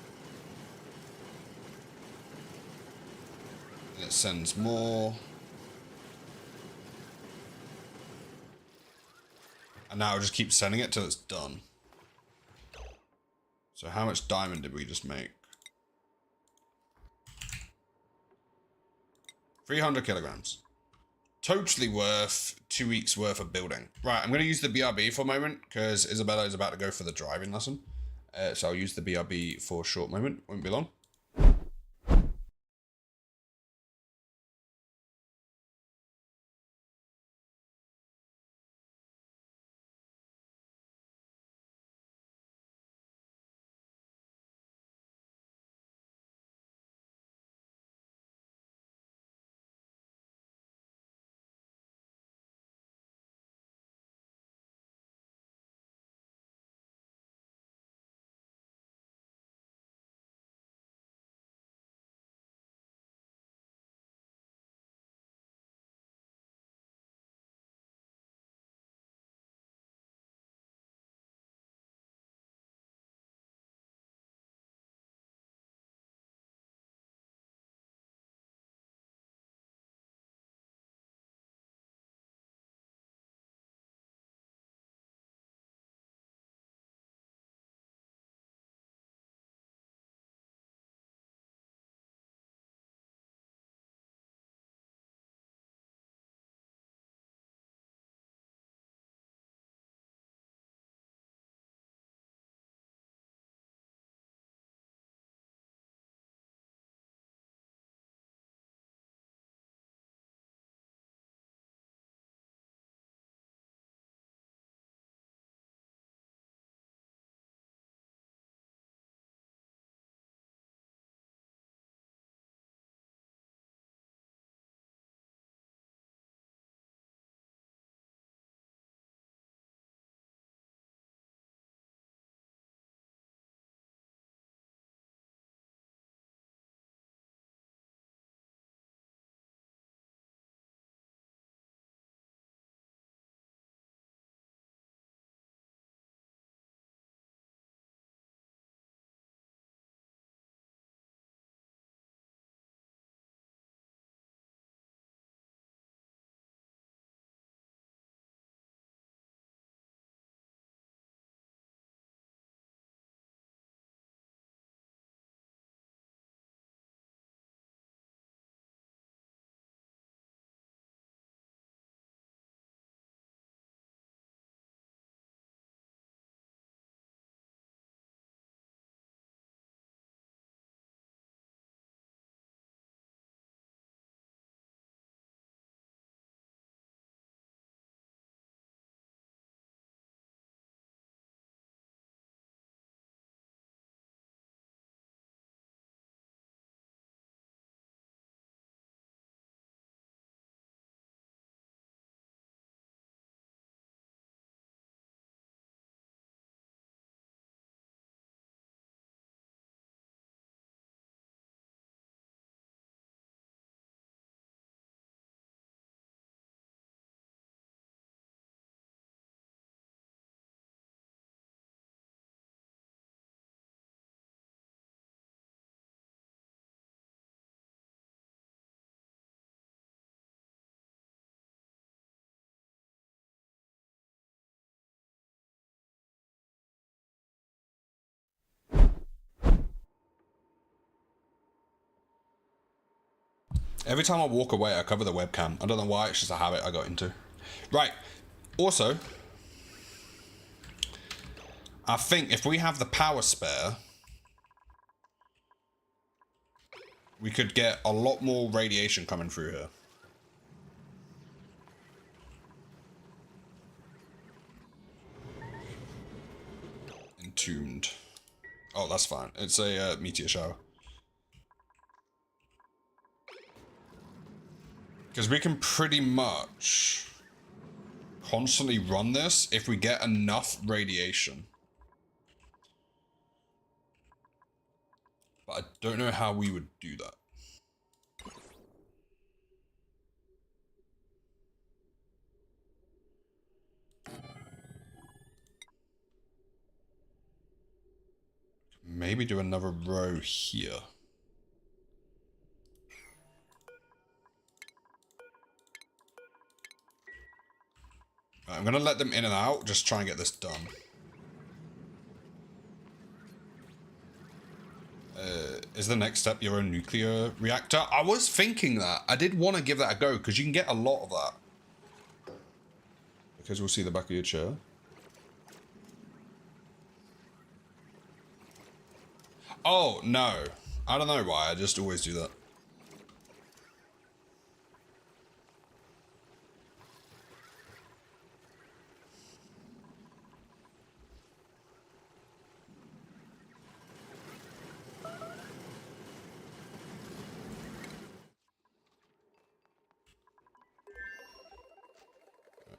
And it sends more. And now it'll just keep sending it till it's done. So how much diamond did we just make? 300 kilograms. Totally worth 2 weeks worth of building. Right, I'm going to use the BRB for a moment because Isabella is about to go for the driving lesson. So I'll use the BRB for a short moment. Won't be long. Every time I walk away, I cover the webcam. I don't know why, it's just a habit I got into. Right. Also, I think if we have the power spare, we could get a lot more radiation coming through here. Entombed. Oh, that's fine. It's a meteor shower. Because we can pretty much constantly run this if we get enough radiation. But I don't know how we would do that. Maybe do another row here. I'm gonna let them in and out, just try and get this done. Is the next step your own nuclear reactor? I was thinking that. I did want to give that a go, because you can get a lot of that. Because we'll see the back of your chair. Oh, no. I don't know why, I just always do that.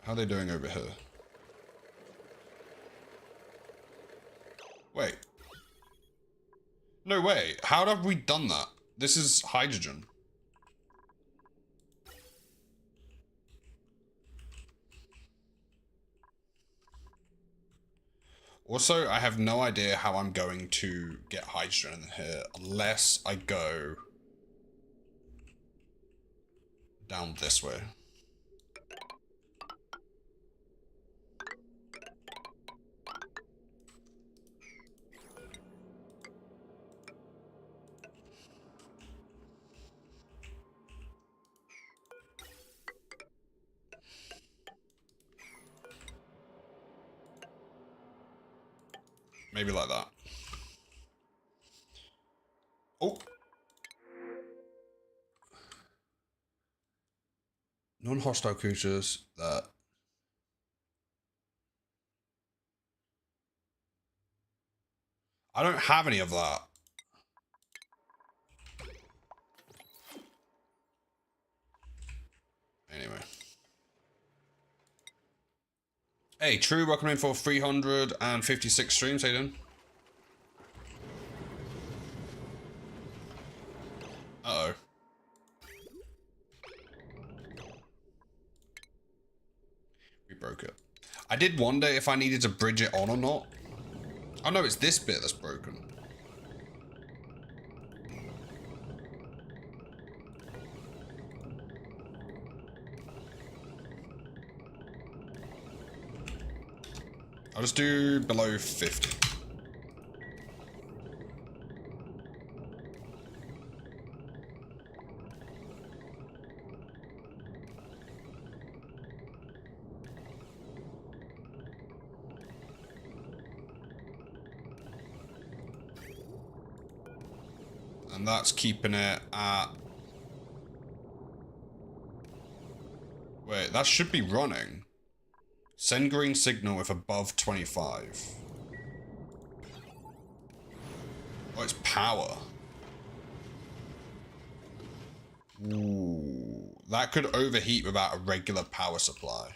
How are they doing over here? Wait. No way. How have we done that? This is hydrogen. Also, I have no idea how I'm going to get hydrogen in here unless I go down this way. Maybe like that. Oh. Non-hostile creatures that... I don't have any of that. Anyway. Hey, True, welcome in for 356 streams. How you doing? Uh-oh. We broke it. I did wonder if I needed to bridge it on or not. Oh no, it's this bit that's broken. I'll just do below 50. And that's keeping it at... Wait, that should be running. Send green signal if above 25. Oh, it's power. Ooh, that could overheat without a regular power supply.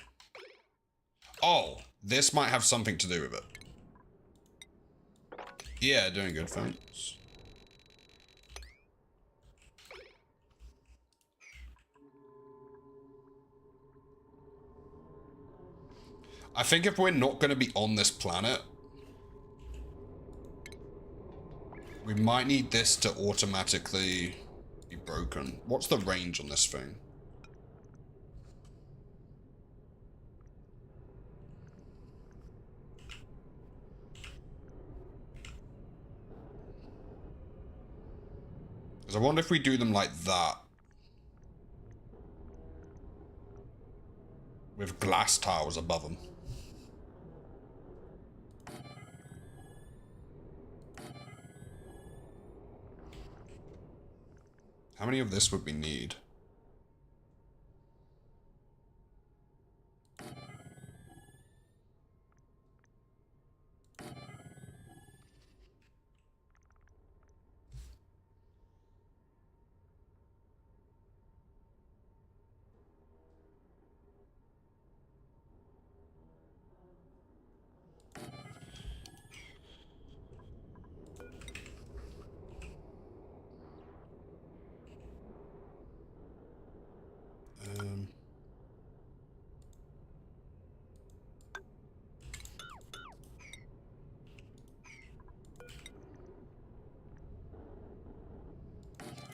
Oh, this might have something to do with it. Yeah, doing good, thanks. I think if we're not going to be on this planet, we might need this to automatically be broken. What's the range on this thing? Because I wonder if we do them like that. with glass tiles above them. How many of this would we need?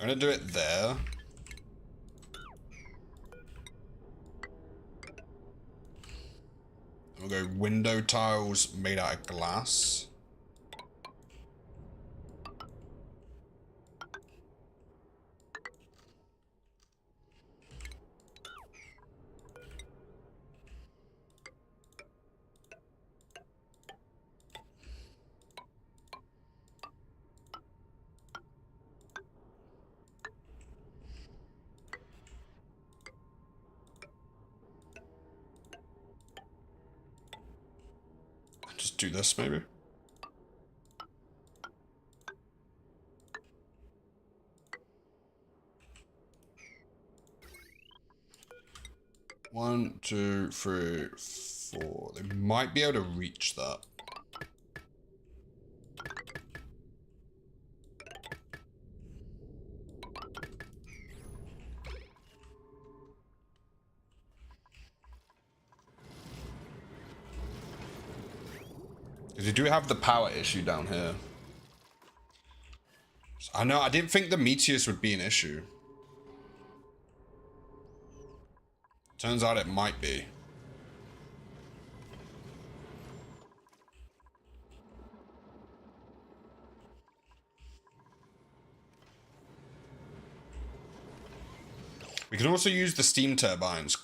I'm gonna do it there. We'll go window tiles made out of glass. Just do this maybe. One, two, three, four. They might be able to reach that. Because you do have the power issue down here. I know, I didn't think the meteors would be an issue. Turns out it might be. We can also use the steam turbines,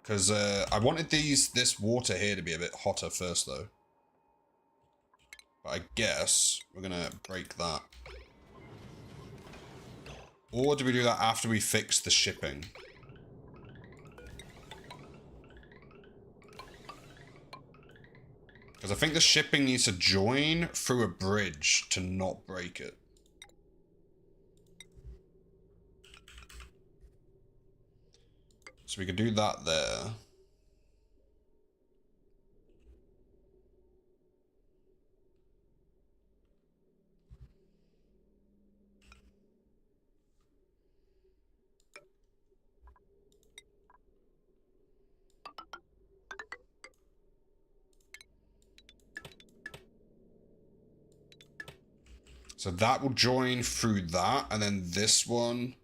because I wanted this water here to be a bit hotter first, though. But I guess we're gonna break that. Or do we do that after we fix the shipping? Because I think the shipping needs to join through a bridge to not break it. So we could do that there. So that will join through that, and then this one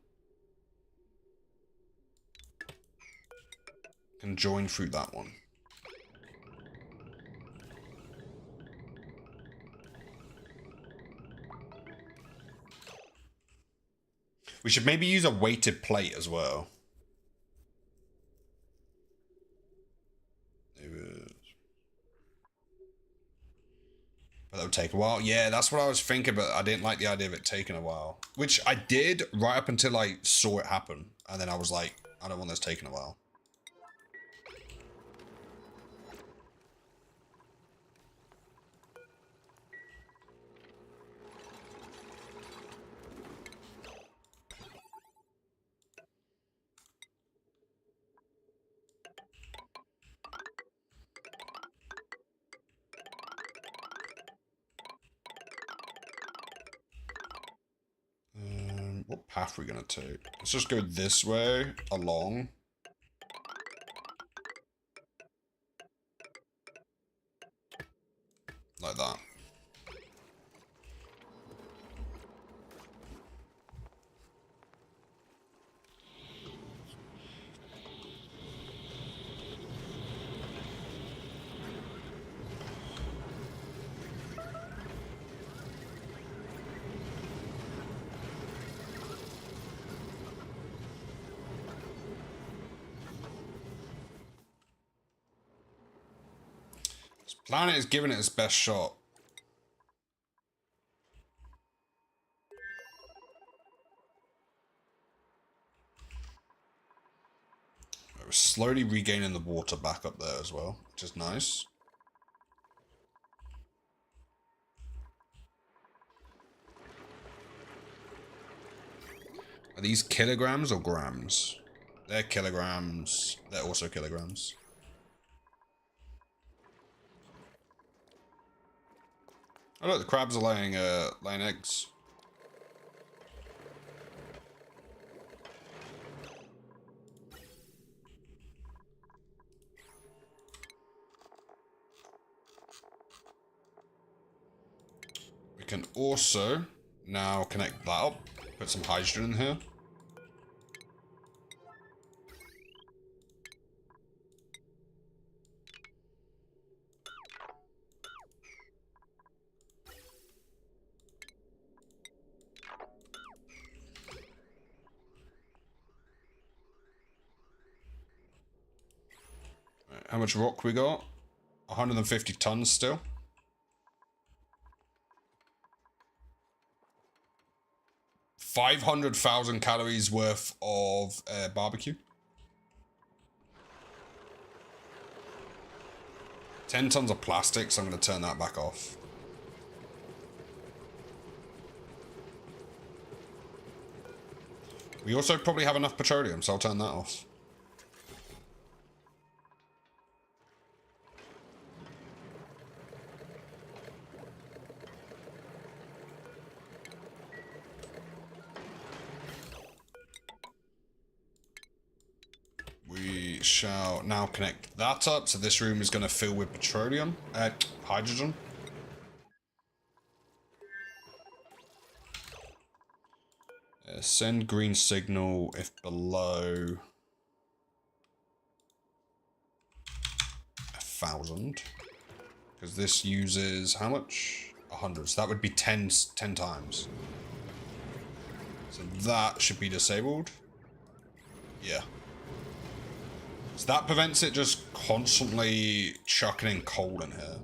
can join through that one. We should maybe use a weighted plate as well. But that would take a while. Yeah, that's what I was thinking, but I didn't like the idea of it taking a while. Which I did right up until I saw it happen. And then I was like, I don't want this taking a while. What path are we gonna take? Let's just go this way, along. Like that. Planet is giving it its best shot. We're slowly regaining the water back up there as well, which is nice. Are these kilograms or grams? They're kilograms. They're also kilograms. Oh look, the crabs are laying eggs. We can also now connect that up. Put some hydrogen in here. How much rock we got? 150 tons still. 500,000 calories worth of barbecue. 10 tons of plastic, so I'm going to turn that back off. We also probably have enough petroleum, so I'll turn that off. We shall now connect that up, so this room is going to fill with petroleum, hydrogen. Send green signal if below 1,000. Because this uses how much? 100. So that would be 10 times. So that should be disabled. Yeah. So that prevents it just constantly chucking in coal in here.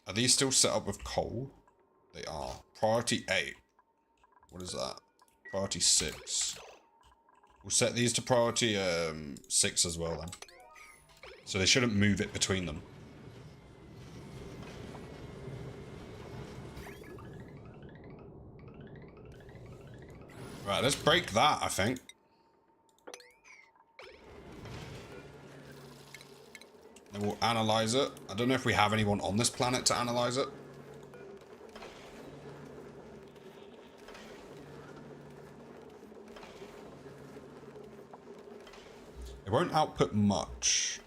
Are these still set up with coal? They are. Priority 8. What is that? Priority 6. We'll set these to priority 6 as well then. So they shouldn't move it between them. Right, let's break that, I think. Then we'll analyze it. I don't know if we have anyone on this planet to analyze it. It won't output much.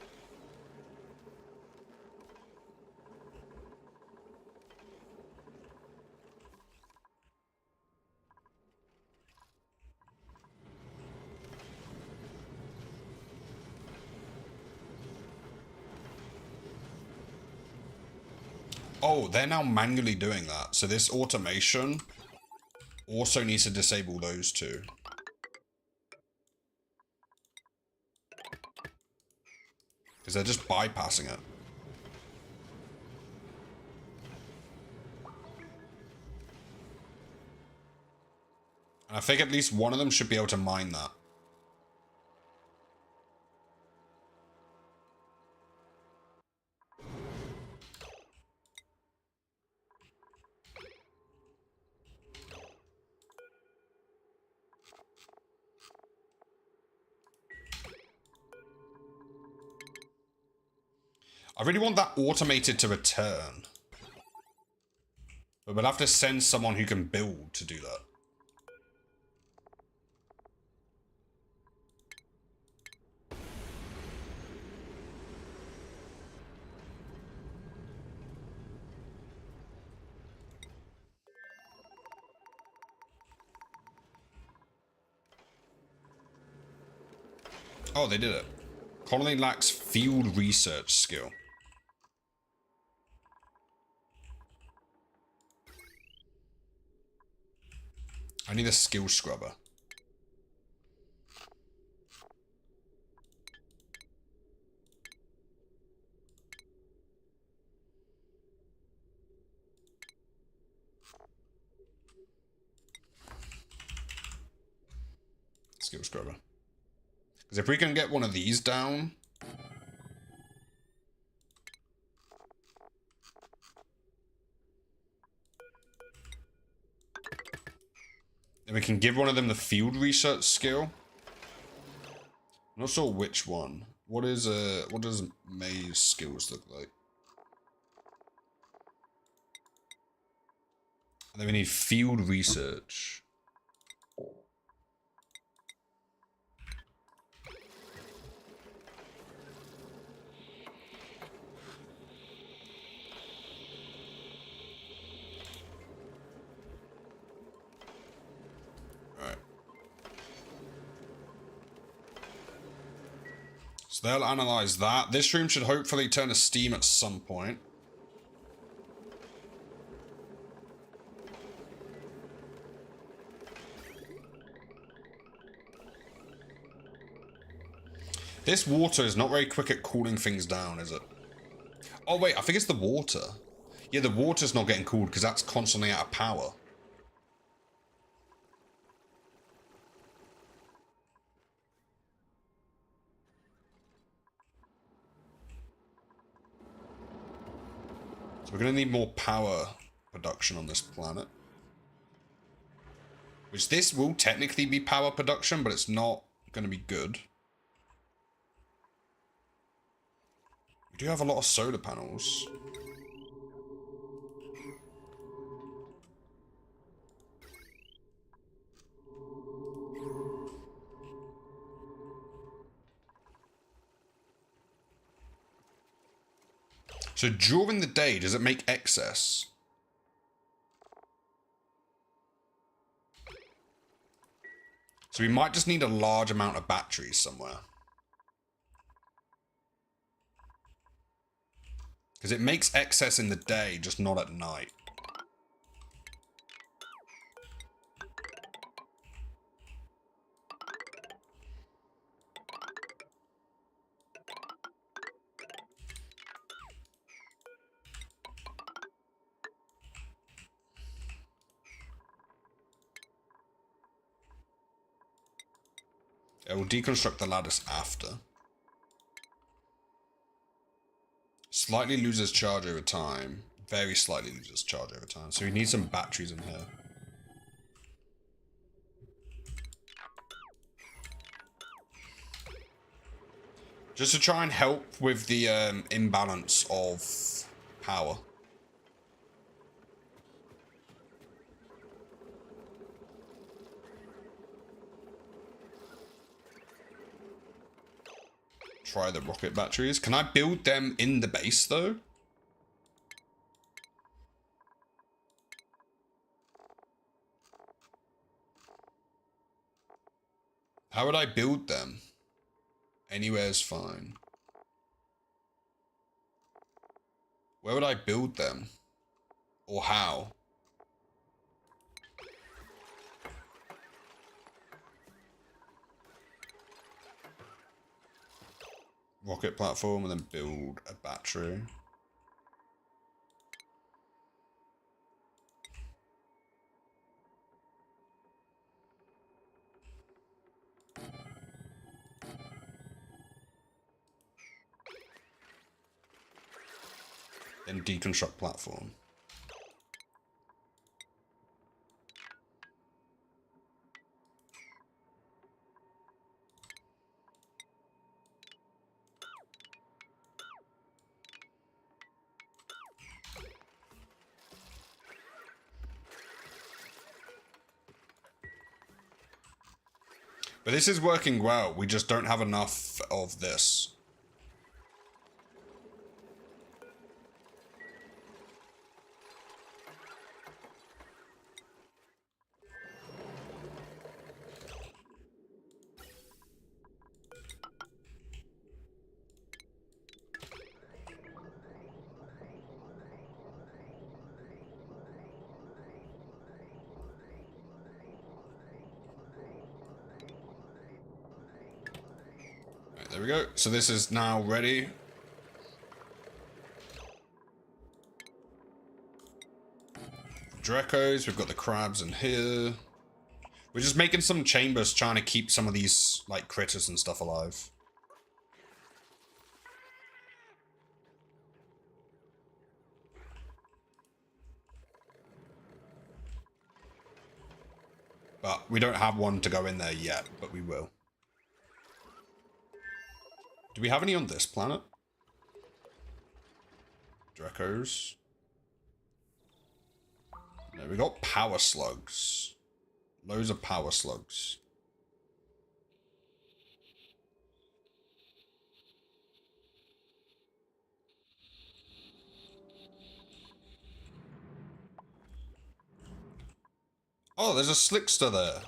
Oh, they're now manually doing that. So this automation also needs to disable those two. Because they're just bypassing it. And I think at least one of them should be able to mine that. I really want that automated to return. But we'll have to send someone who can build to do that. Oh, they did it. Colony lacks field research skill. I need a skill scrubber. Skill scrubber. Because if we can get one of these down... then we can give one of them the field research skill. I'm not sure which one. What does May's skills look like? And then we need field research. Alright. So they'll analyze that. This room should hopefully turn to steam at some point. This water is not very quick at cooling things down, is it? Oh wait, I think it's the water. Yeah, the water's not getting cooled because that's constantly out of power. So we're going to need more power production on this planet. Which this will technically be power production, but it's not going to be good. We do have a lot of solar panels. So during the day, does it make excess? So we might just need a large amount of batteries somewhere. Because it makes excess in the day, just not at night. It will deconstruct the lattice after. Slightly loses charge over time. Very slightly loses charge over time. So we need some batteries in here. Just to try and help with the imbalance of power. Try the rocket batteries. Can I build them in the base though? How would I build them? Anywhere's fine. Where would I build them? Or how? Rocket platform and then build a battery. Then deconstruct platform. But this is working well. We just don't have enough of this. we go. So this is now ready. Drecos, we've got the crabs in here. We're just making some chambers trying to keep some of these, like, critters and stuff alive. But we don't have one to go in there yet, but we will. Do we have any on this planet? Drecos. No, we got power slugs. Loads of power slugs. Oh, there's a slickster there.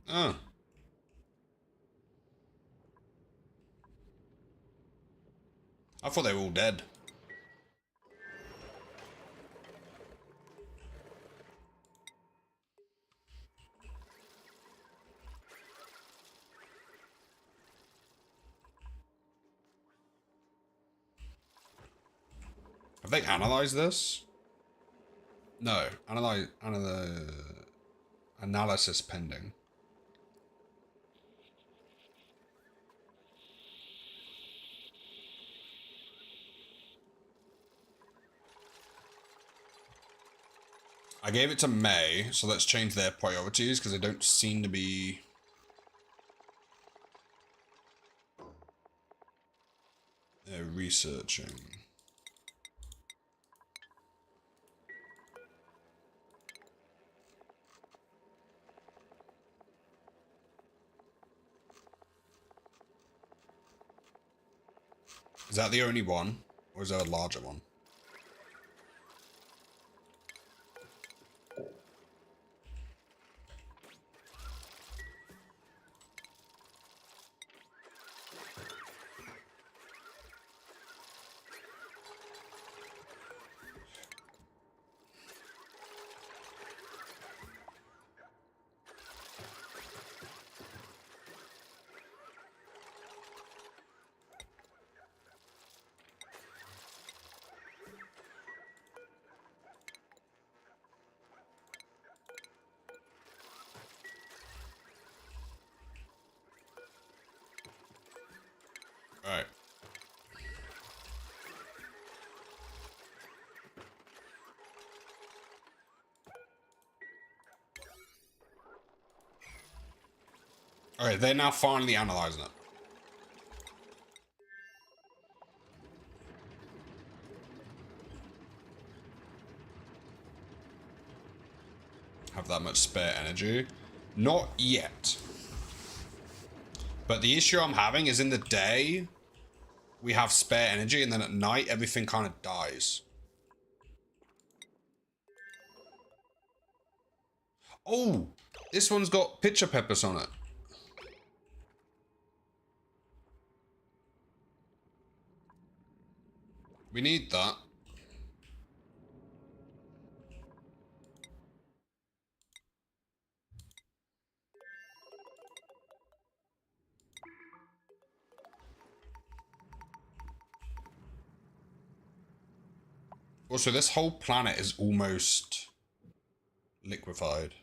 Oh. I thought they were all dead. Have they analyzed this? No. Analysis pending. I gave it to May, so let's change their priorities because they don't seem to be... They're researching. Is that the only one? Or is there a larger one? Alright. Alright, they're now finally analyzing it. Have that much spare energy? Not yet. But the issue I'm having is in the day, we have spare energy, and then at night, everything kind of dies. Oh, this one's got pitcher peppers on it. We need that. Also, this whole planet is almost liquefied.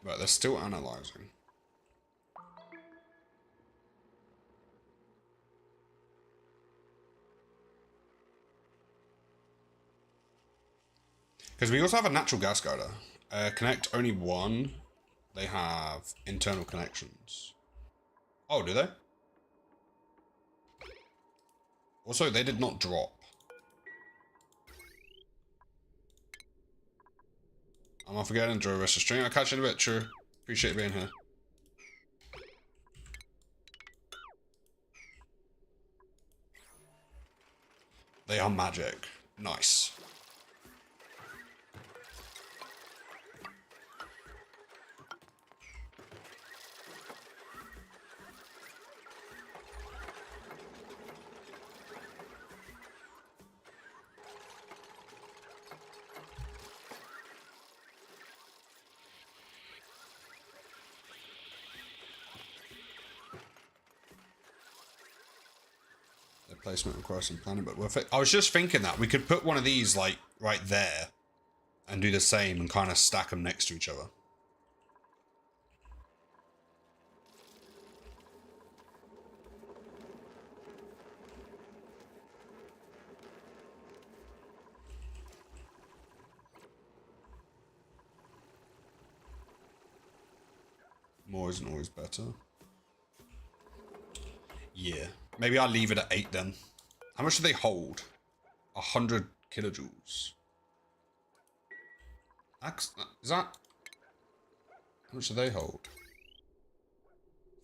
Right, they're still analyzing. Because we also have a natural gas guider. Connect only one. They have internal connections. Oh, do they? Also, they did not drop. I'm off again. Enjoy the rest of the stream. I'll catch you in a bit, true. Appreciate you being here. They are magic. Nice. Their placement requires some planning, but worth it. I was just thinking that we could put one of these like right there and do the same and kind of stack them next to each other. More isn't always better. Yeah. Maybe I'll leave it at 8 then. How much do they hold? 100 kilojoules. Is that... How much do they hold?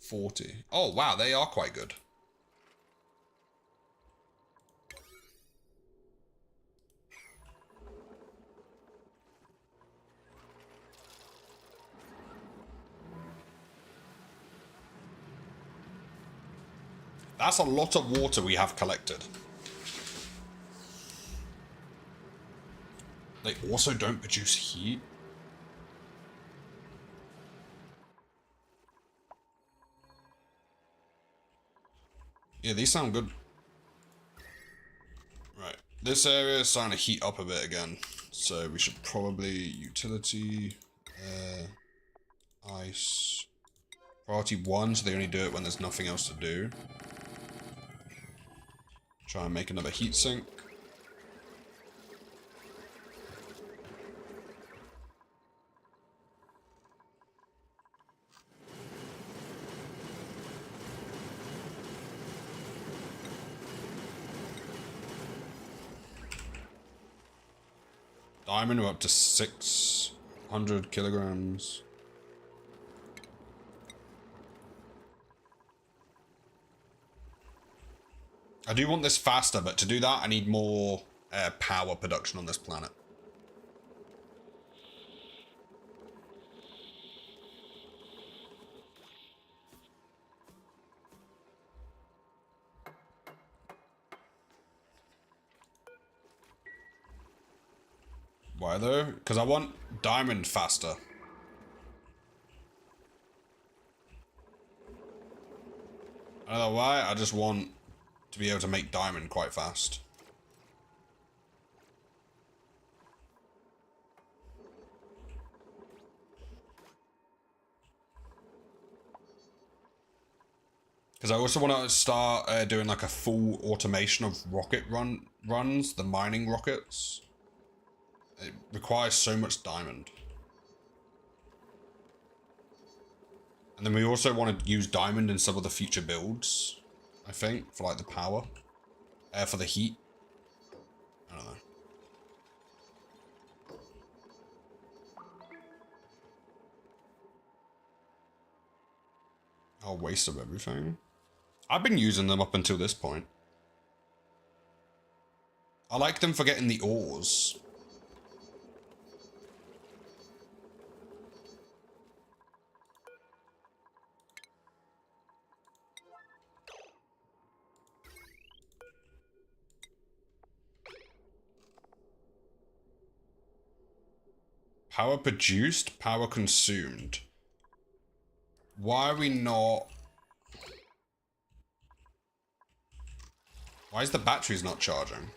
40. Oh, wow, they are quite good. That's a lot of water we have collected. They also don't produce heat. Yeah, these sound good. Right. This area is starting to heat up a bit again. So we should probably utility, ice. Priority 1, so they only do it when there's nothing else to do. Try and make another heat sink. Diamond, we're up to 600 kilograms. I do want this faster, but to do that, I need more power production on this planet. Why though? Because I want diamond faster. I don't know why, I just want to be able to make diamond quite fast. Because I also want to start doing like a full automation of rocket runs, the mining rockets. It requires so much diamond. And then we also want to use diamond in some of the future builds, I think, for like the power. For the heat. I don't know. Oh, waste of everything. I've been using them up until this point. I like them for getting the ores. Power produced, power consumed. Why are we not... Why is the batteries not charging?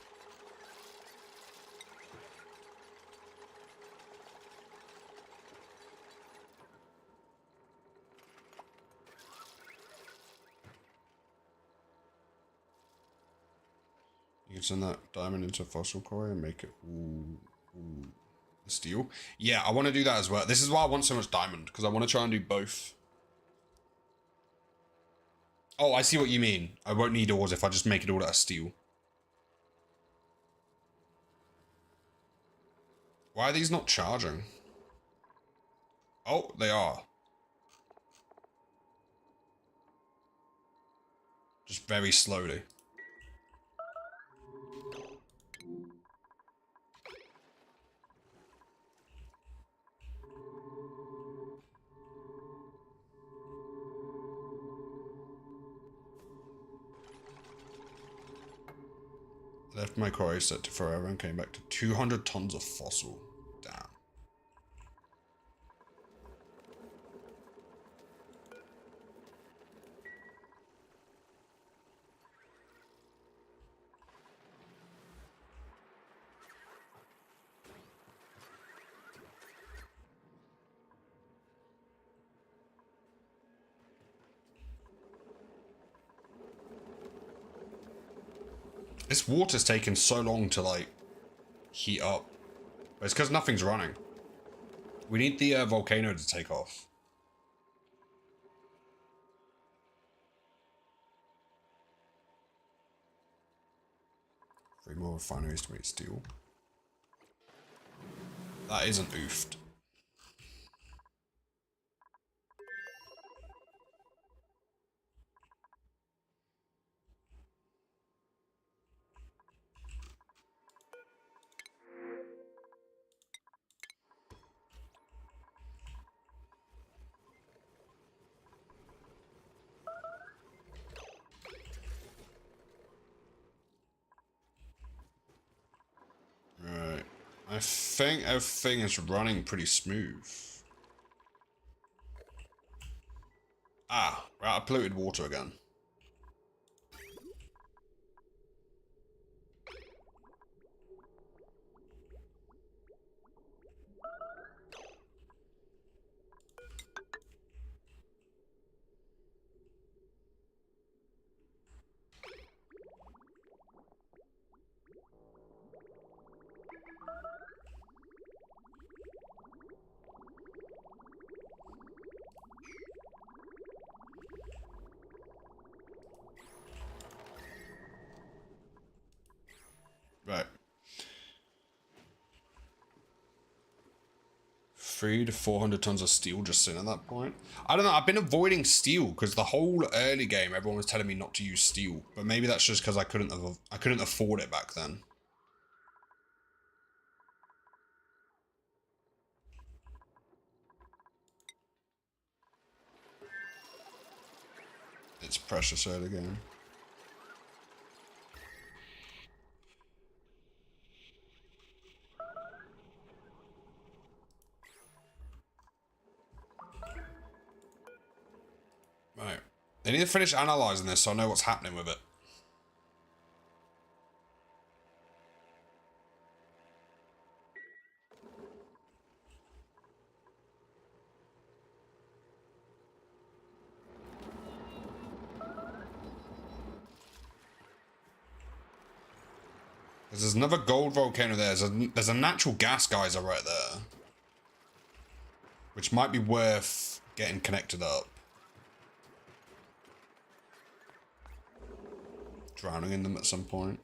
You can send that diamond into a fossil core and make it... Ooh. steel. Yeah, I want to do that as well. This is why I want so much diamond, because I want to try and do both. Oh, I see what you mean. I won't need ores if I just make it all out of steel. Why are these not charging? Oh, they are. Just very slowly. Left my quarry set to forever and came back to 200 tons of fossil. Damn. This water's taken so long to, like, heat up. But it's because nothing's running. We need the volcano to take off. Three more refineries to make steel. That isn't oofed. Right. I think everything is running pretty smooth. Ah, we're out of polluted water again. Right. 300 to 400 tons of steel just sitting at that point. I don't know. I've been avoiding steel because the whole early game, everyone was telling me not to use steel. But maybe that's just because I couldn't afford it back then. It's precious early game. Right. They need to finish analysing this so I know what's happening with it. There's another gold volcano there. There's a natural gas geyser right there. Which might be worth getting connected up. Drowning in them at some point.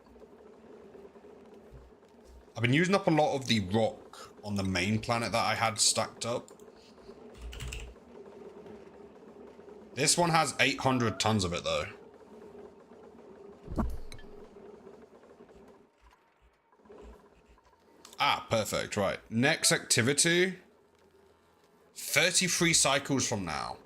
I've been using up a lot of the rock on the main planet that I had stacked up. This one has 800 tons of it though. Ah, perfect, right. Next activity. 33 cycles from now.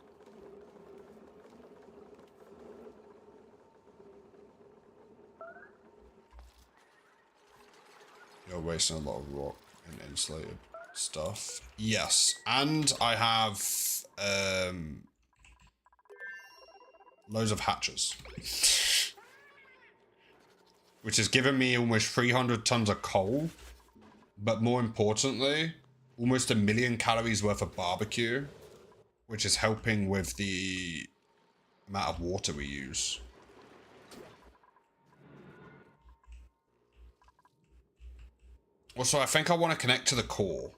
You're wasting a lot of rock and insulated stuff. Yes, and I have loads of hatches. Which has given me almost 300 tons of coal. But more importantly, almost 1 million calories worth of barbecue. Which is helping with the amount of water we use. Also, I think I want to connect to the core.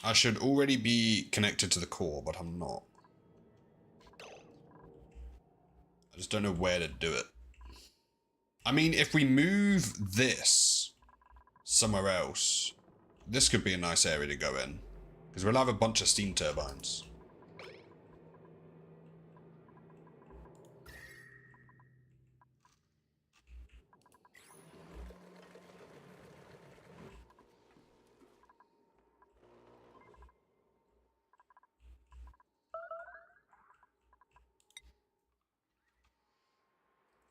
I should already be connected to the core, but I'm not. I just don't know where to do it. I mean, if we move this somewhere else, this could be a nice area to go in. Because we'll have a bunch of steam turbines.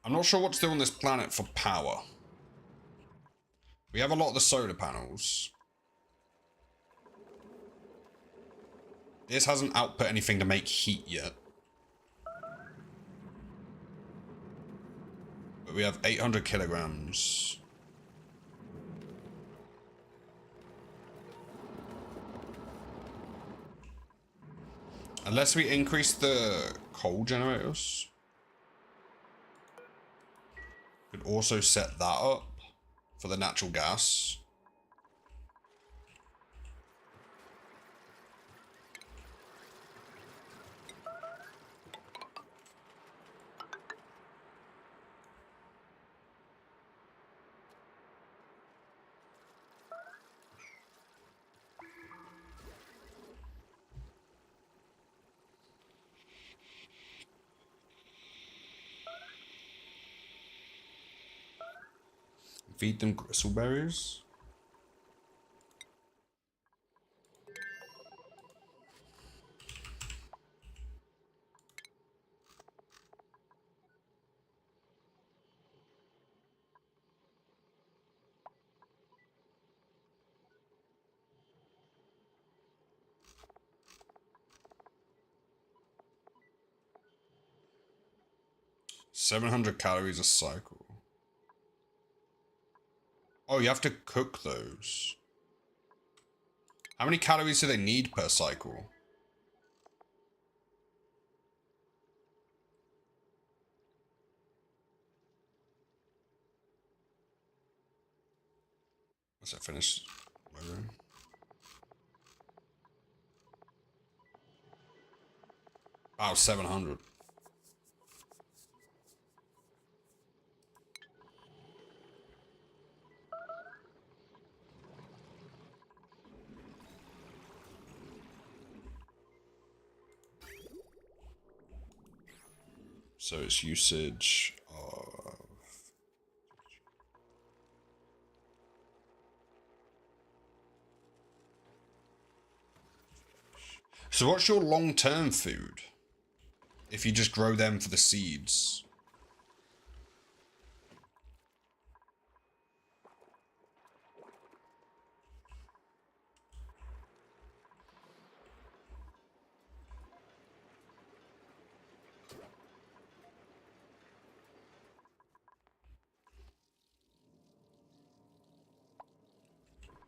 I'm not sure what to do on this planet for power. We have a lot of the solar panels. This hasn't output anything to make heat yet. But we have 800 kilograms. Unless we increase the coal generators. Could also set that up for the natural gas. Feed them gristleberries. $700 a cycle. Oh, you have to cook those. How many calories do they need per cycle? Once I finish my room. Oh, 700. So it's usage of... So what's your long-term food? If you just grow them for the seeds.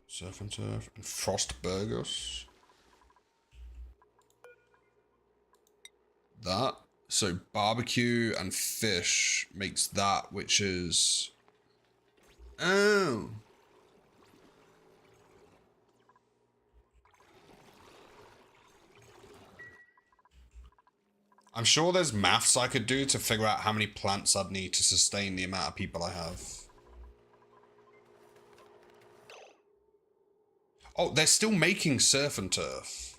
Surf and turf and frost burgers. That. So barbecue and fish makes that, which is... Oh. I'm sure there's maths I could do to figure out how many plants I'd need to sustain the amount of people I have. Oh, they're still making surf and turf.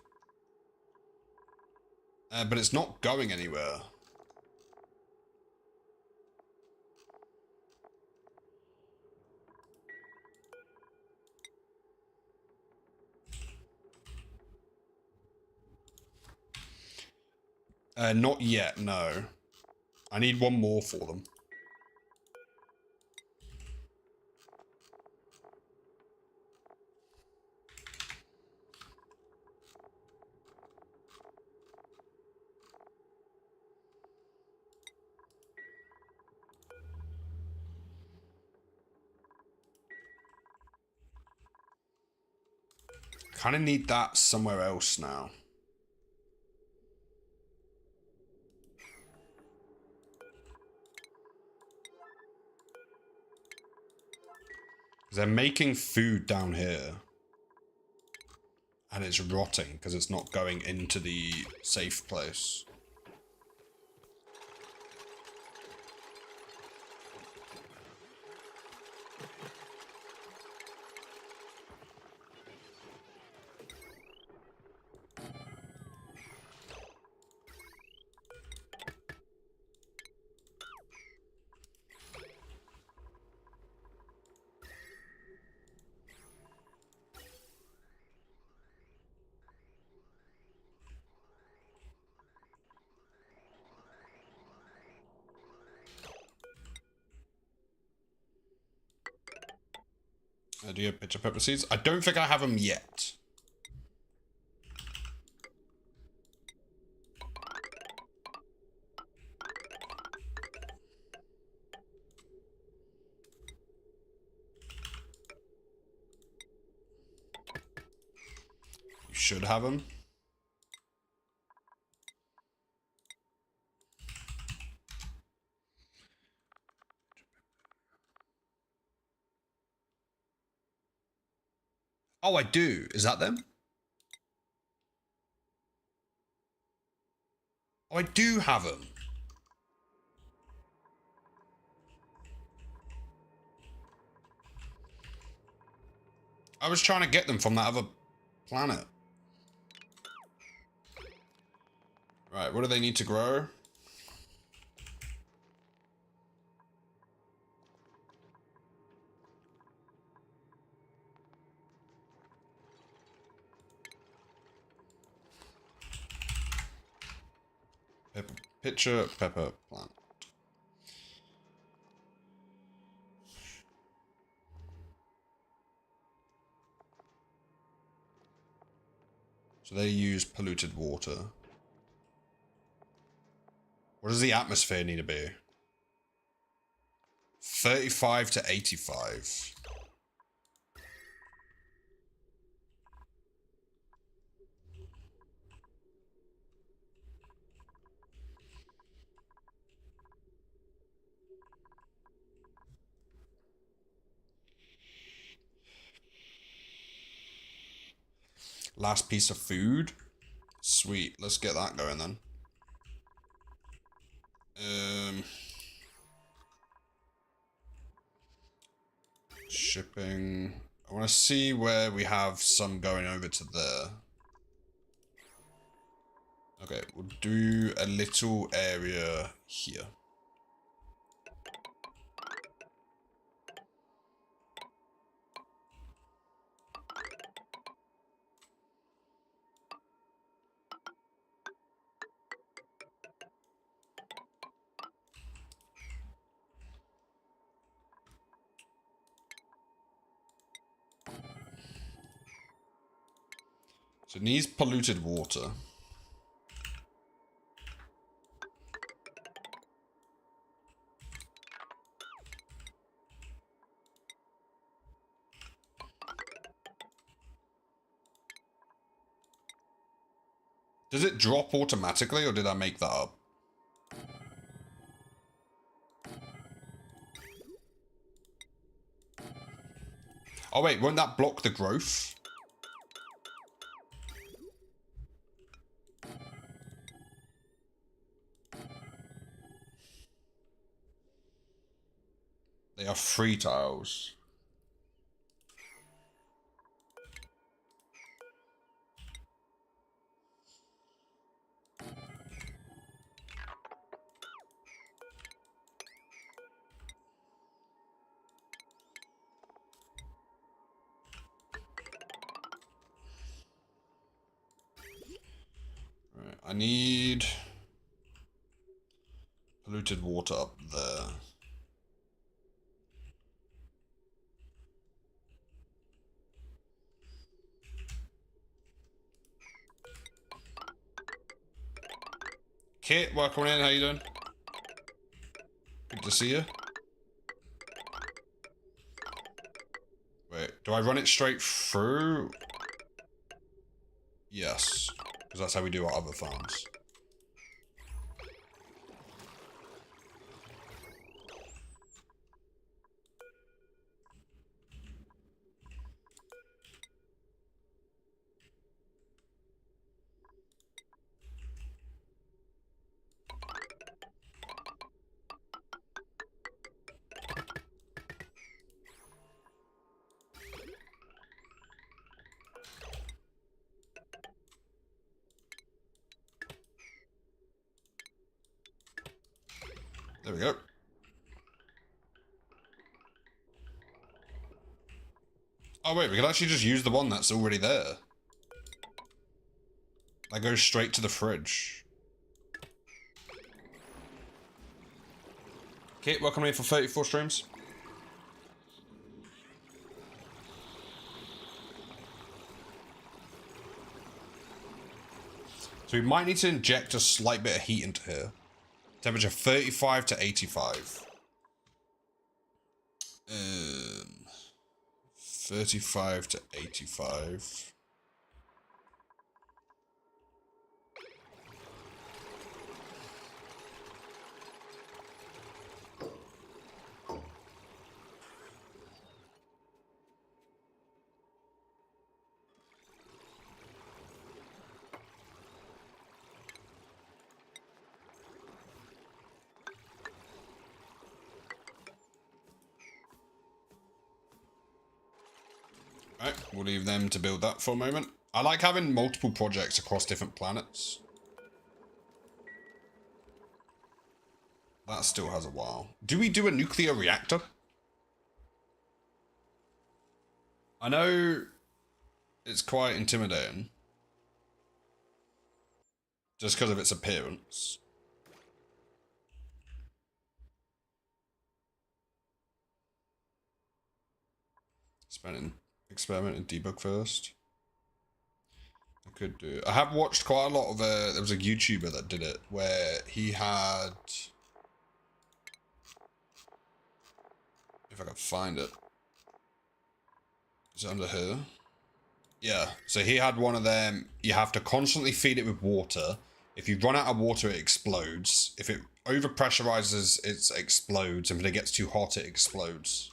But it's not going anywhere. Not yet, no. I need one more for them. Kind of need that somewhere else now. They're making food down here. And it's rotting because it's not going into the safe place. Do you have picture pepper seeds? I don't think I have them yet. You should have them. Oh, I do. Is that them? Oh, I do have them. I was trying to get them from that other planet. Right, what do they need to grow? Pepper, picture pepper plant. So they use polluted water. What does the atmosphere need to be? 35 to 85. Last piece of food. Sweet. Let's get that going then. Shipping. I want to see where we have some going over to there. Okay, we'll do a little area here. So it needs polluted water. Does it drop automatically or did I make that up? Oh wait, won't that block the growth? They are free tiles. Right, I need polluted water up there. Kit, welcome in. How you doing? Good to see you. Wait, do I run it straight through? Yes, because that's how we do our other farms. There we go. Oh wait, we could actually just use the one that's already there. That goes straight to the fridge. Okay, welcome here for 34 streams. So we might need to inject a slight bit of heat into here. Temperature 35 to 85. 35 to 85. Alright, we'll leave them to build that for a moment. I like having multiple projects across different planets. That still has a while. Do we do a nuclear reactor? I know it's quite intimidating. Just because of its appearance. Experiment and debug first. I could do. I have watched quite a lot of. There was a YouTuber that did it where he had. If I can find it. Is it under here? Yeah. So he had one of them. You have to constantly feed it with water. If you run out of water, it explodes. If it overpressurizes, it explodes. And if it gets too hot, it explodes.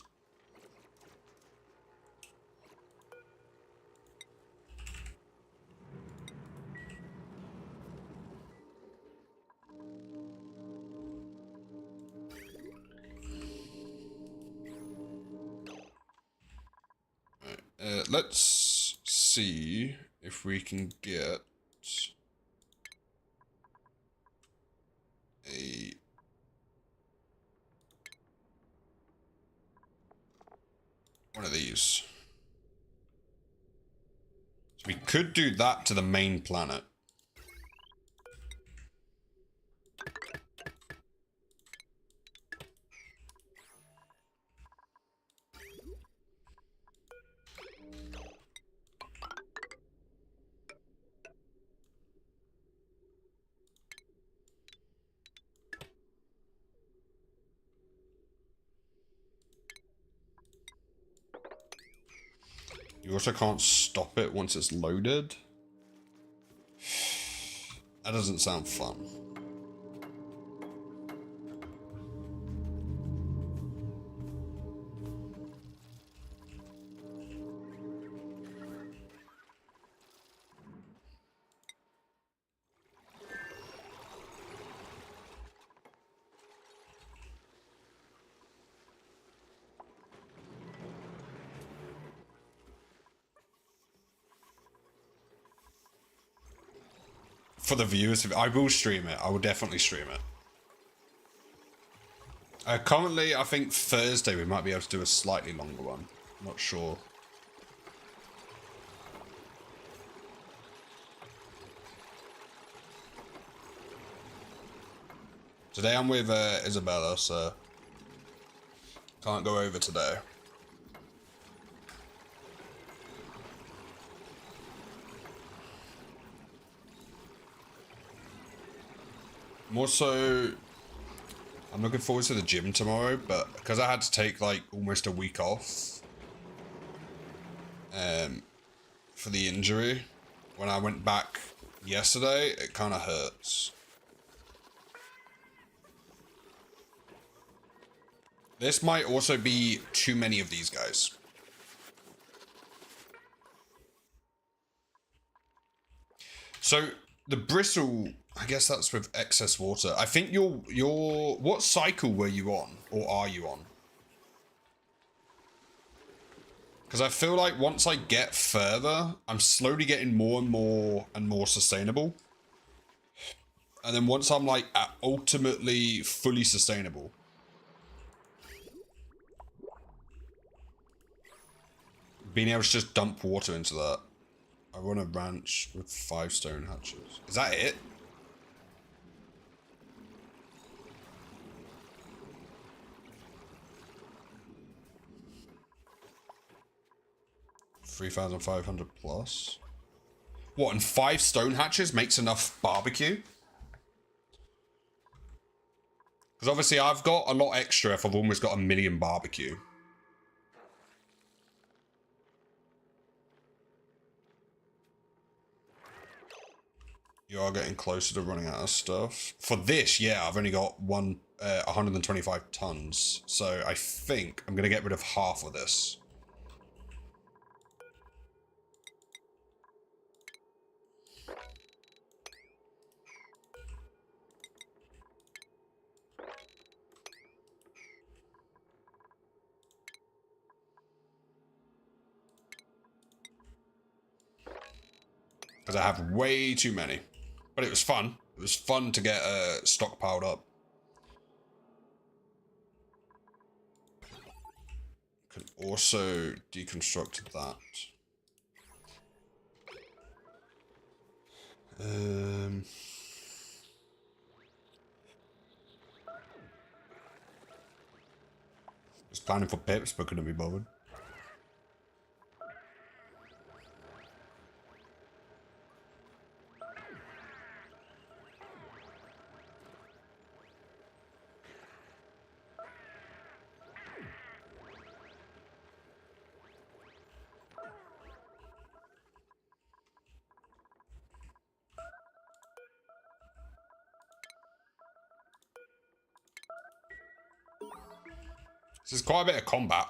Let's see if we can get one of these. So we could do that to the main planet. You also can't stop it once it's loaded. That doesn't sound fun. For the viewers, I will stream it. I will definitely stream it. Currently, I think Thursday we might be able to do a slightly longer one. I'm not sure. Today I'm with Isabella, so can't go over today. More so, I'm looking forward to the gym tomorrow, but because I had to take like almost a week off for the injury, when I went back yesterday, it kind of hurts. This might also be too many of these guys. So the bristle, I guess that's with excess water. I think what cycle were you on, or are you on? Because I feel like once I get further, I'm slowly getting more and more sustainable. And then once I'm like ultimately fully sustainable, being able to just dump water into that. I run a ranch with 5 stone hatches. Is that it? $3,500 plus. What, and 5 stone hatches makes enough barbecue? Because obviously I've got a lot extra if I've almost got 1 million barbecue. You are getting closer to running out of stuff. For this, yeah, I've only got 125 tons. So I think I'm going to get rid of half of this. Because I have way too many. But it was fun. It was fun to get stockpiled up. Could also deconstruct that. Was planning for pips, but couldn't be bothered. This is quite a bit of combat.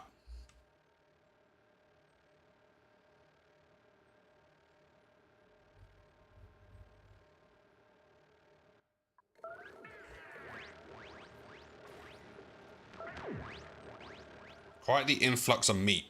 Quite the influx of meat.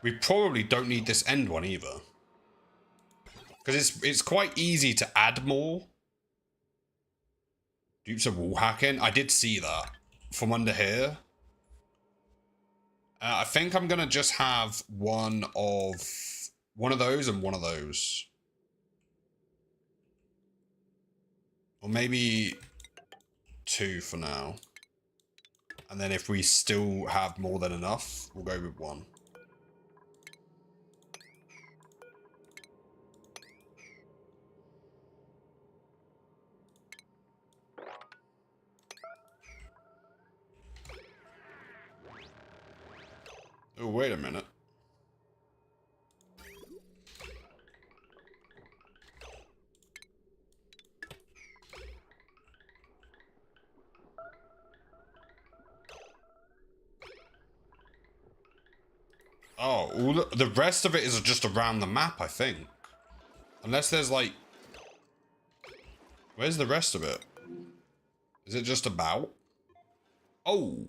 We probably don't need this end one either. Because it's quite easy to add more. Dupes of wall hacking. I did see that from under here. I think I'm going to just have one of those and one of those. Or maybe 2 for now. And then if we still have more than enough, we'll go with 1. Oh, wait a minute. Oh, all the rest of it is just around the map, I think. Unless there's like... Where's the rest of it? Is it just about? Oh!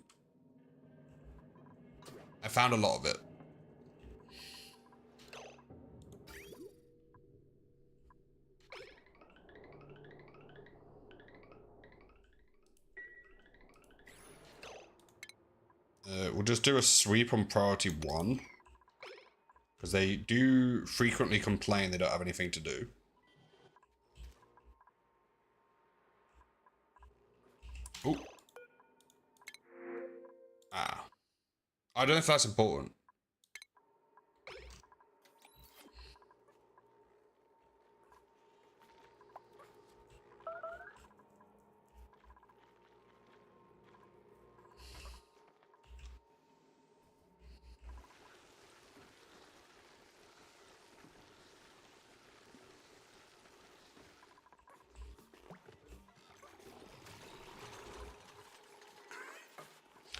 I found a lot of it. We'll just do a sweep on priority 1. Because they do frequently complain they don't have anything to do. Ooh. Ah. I don't know if that's important.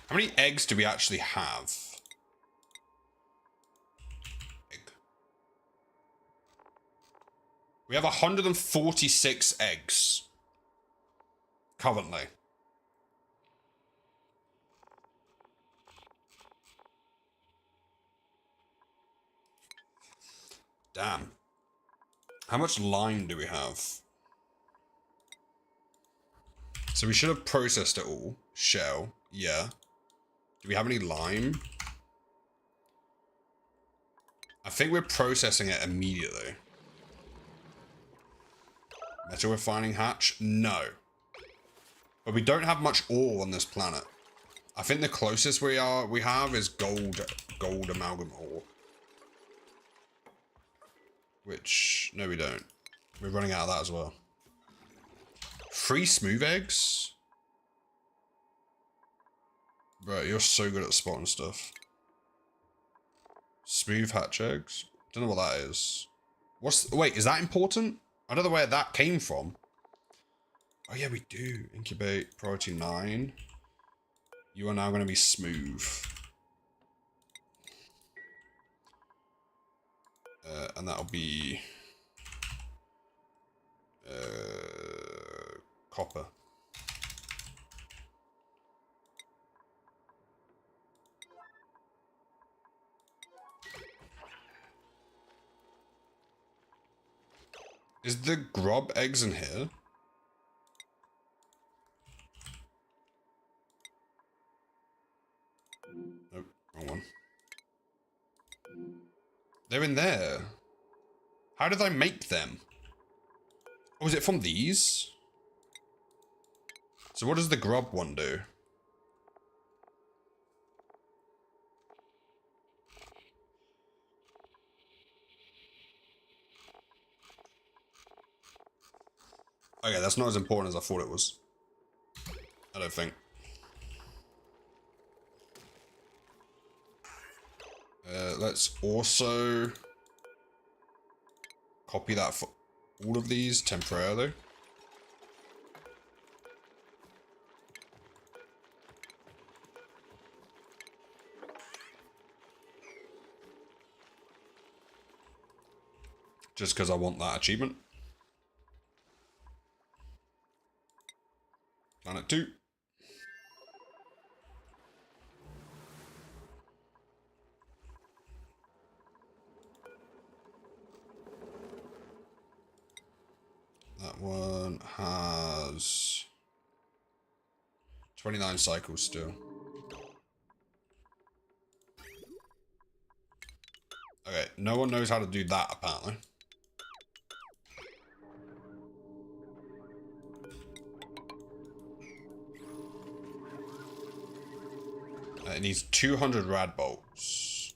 How many eggs do we actually have? Egg. We have 146 eggs. Currently. Damn. How much lime do we have? So we should have processed it all. Shell. Yeah. Do we have any lime? I think we're processing it immediately. Metal refining hatch? No. But we don't have much ore on this planet. I think the closest we have is gold amalgam ore. Which, no we don't. We're running out of that as well. 3 smooth eggs? Bro, you're so good at spotting stuff. Smooth hatch eggs? Don't know what that is. Wait, is that important? I don't know where that came from. Oh yeah, we do. Incubate, priority 9. You are now going to be smooth. And that'll be... copper. Is the grub eggs in here? Nope, wrong one. They're in there. How did I make them? Oh, is it from these? So what does the grub one do? Okay, that's not as important as I thought it was. I don't think. Let's also copy that for all of these temporarily. Just because I want that achievement. Planet 2. That one has 29 cycles still. Okay, no one knows how to do that apparently. It needs 200 rad bolts.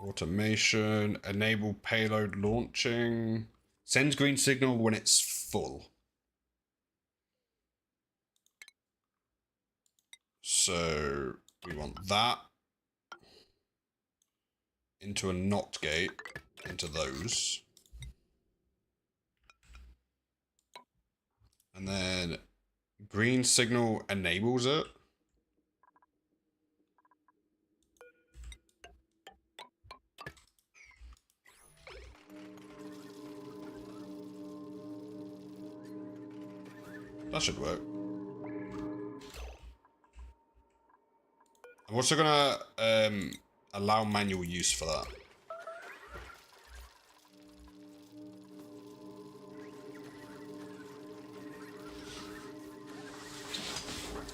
Automation, enable payload launching. Sends green signal when it's full. So we want that into a NOT gate, into those. And then green signal enables it. That should work. I'm also gonna allow manual use for that.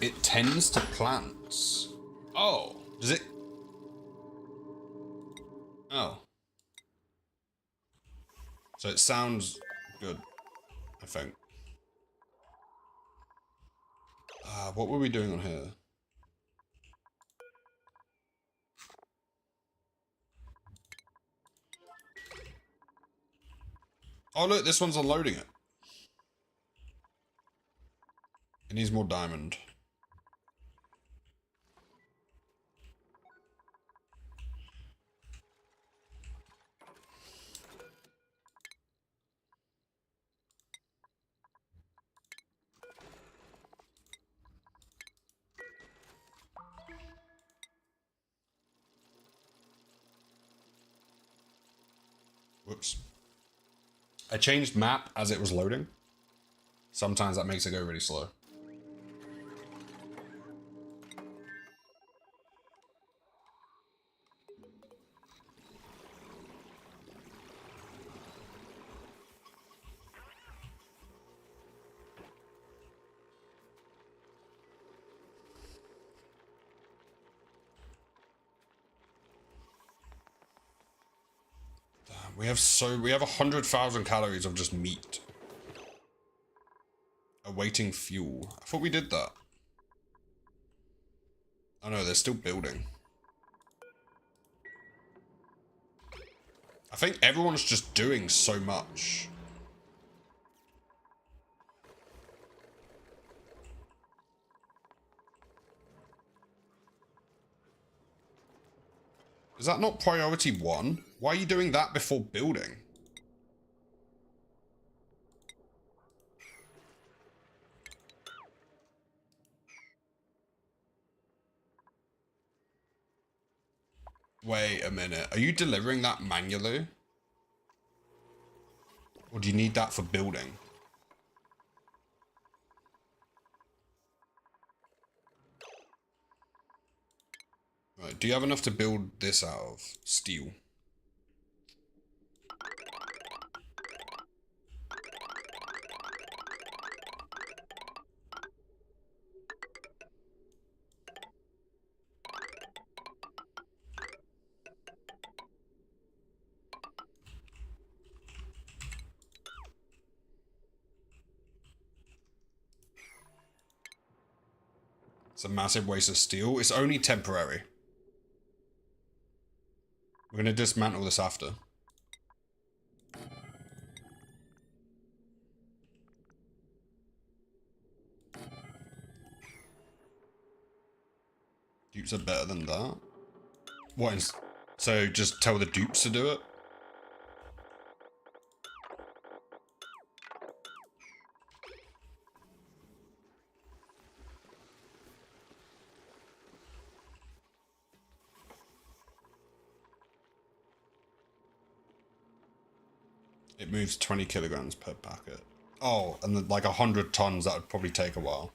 It tends to plants. Oh, does it? Oh. So it sounds good, I think. What were we doing on here? Oh look, this one's unloading it. It needs more diamond. Whoops. I changed map as it was loading. Sometimes that makes it go really slow. We have 100,000 calories of just meat. Awaiting fuel. I thought we did that. Oh no, they're still building. I think everyone's just doing so much. Is that not priority 1? Why are you doing that before building? Wait a minute. Are you delivering that manually? Or do you need that for building? Right, do you have enough to build this out of steel? It's a massive waste of steel. It's only temporary. We're going to dismantle this after. Dupes are better than that. What is... So just tell the dupes to do it? It moves 20 kilograms per packet. Oh, and then like 100 tons, that would probably take a while.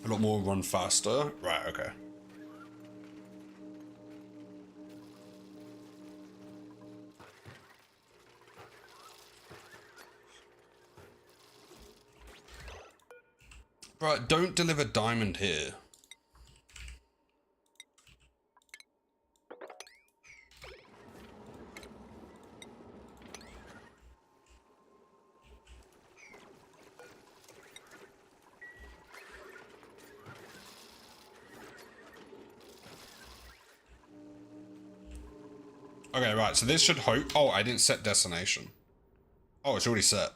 A lot more run faster. Right, okay. Right, don't deliver diamond here. Okay, right, so this should hope... Oh, I didn't set destination. Oh, it's already set.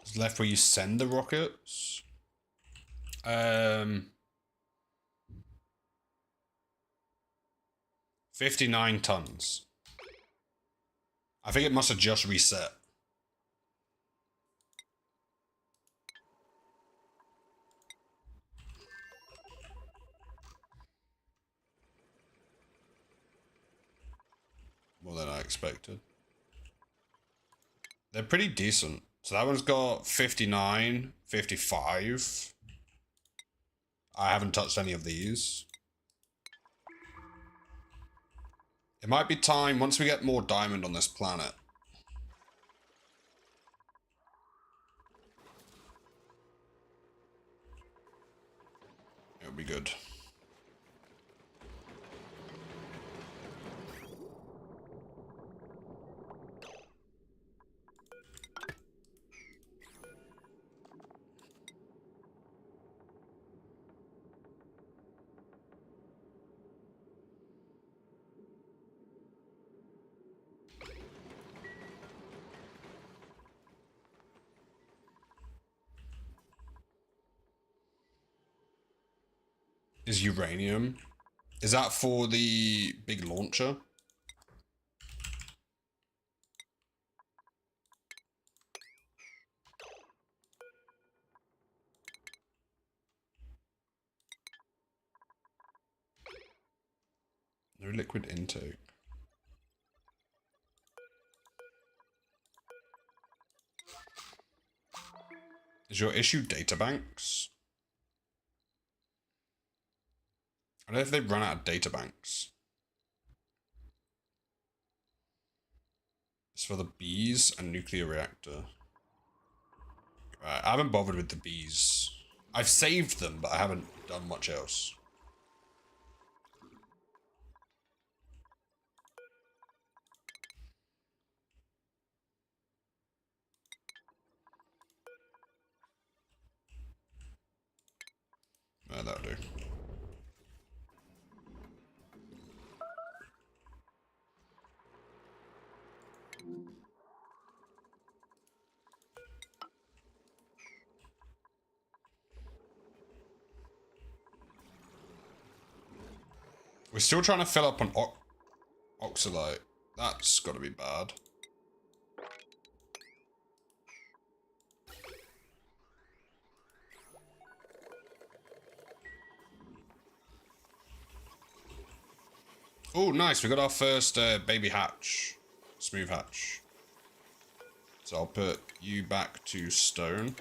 It's left where you send the rockets. 59 tons. I think it must have just reset. More than I expected. They're pretty decent. So that one's got 59, 55. I haven't touched any of these. It might be time, once we get more diamond on this planet. It'll be good. Is uranium? Is that for the big launcher? No liquid intake. Is your issue databanks? I don't know if they've run out of databanks. It's for the bees and nuclear reactor. I haven't bothered with the bees. I've saved them, but I haven't done much else. That'll do. We're still trying to fill up on oxalite. That's got to be bad. Oh, nice. We got our first baby hatch. Smooth hatch. So I'll put you back to stone.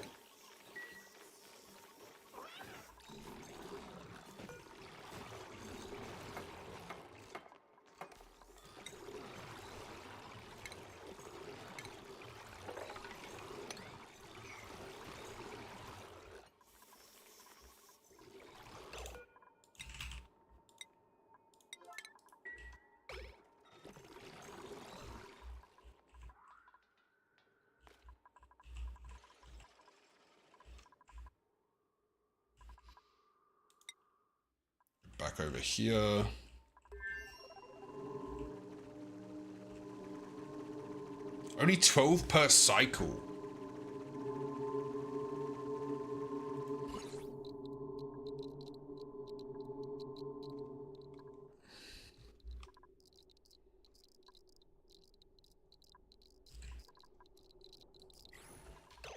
Back over here. Only 12 per cycle.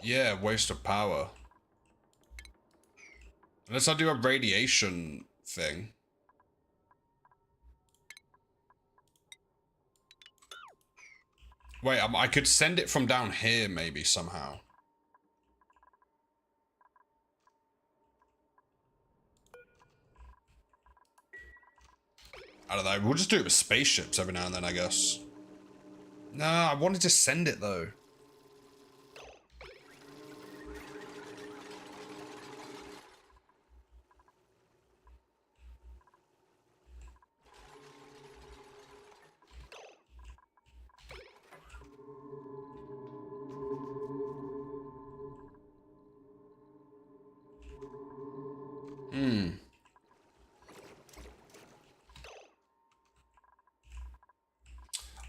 Yeah, waste of power. Unless I do a radiation thing. Wait, I could send it from down here maybe somehow. I don't know, we'll just do it with spaceships every now and then, I guess. Nah, I wanted to send it though.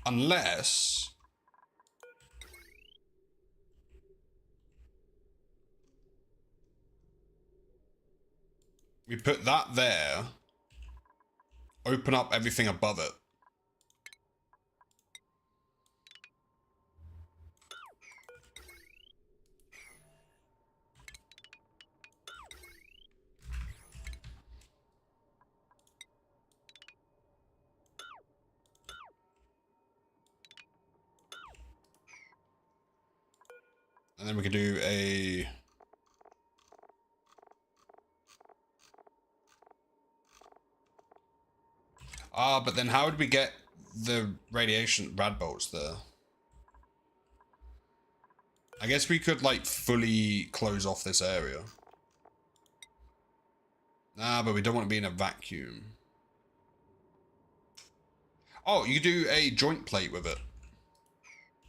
Unless... we put that there, open up everything above it. And then we could do a... but then how would we get the radiation rad bolts there. I guess we could like fully close off this area. Nah, but we don't want to be in a vacuum. Oh, you could do a joint plate with it.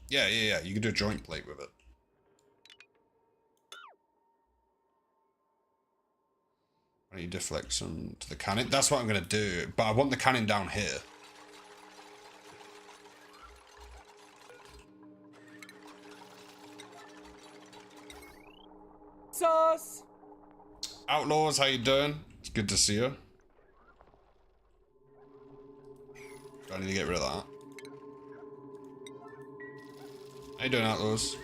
Yeah. You could do a joint plate with it. Why don't you deflect some to the cannon? That's what I'm going to do. But I want the cannon down here. Sus! Outlaws, how you doing? It's good to see you. I need to get rid of that. How you doing, Outlaws?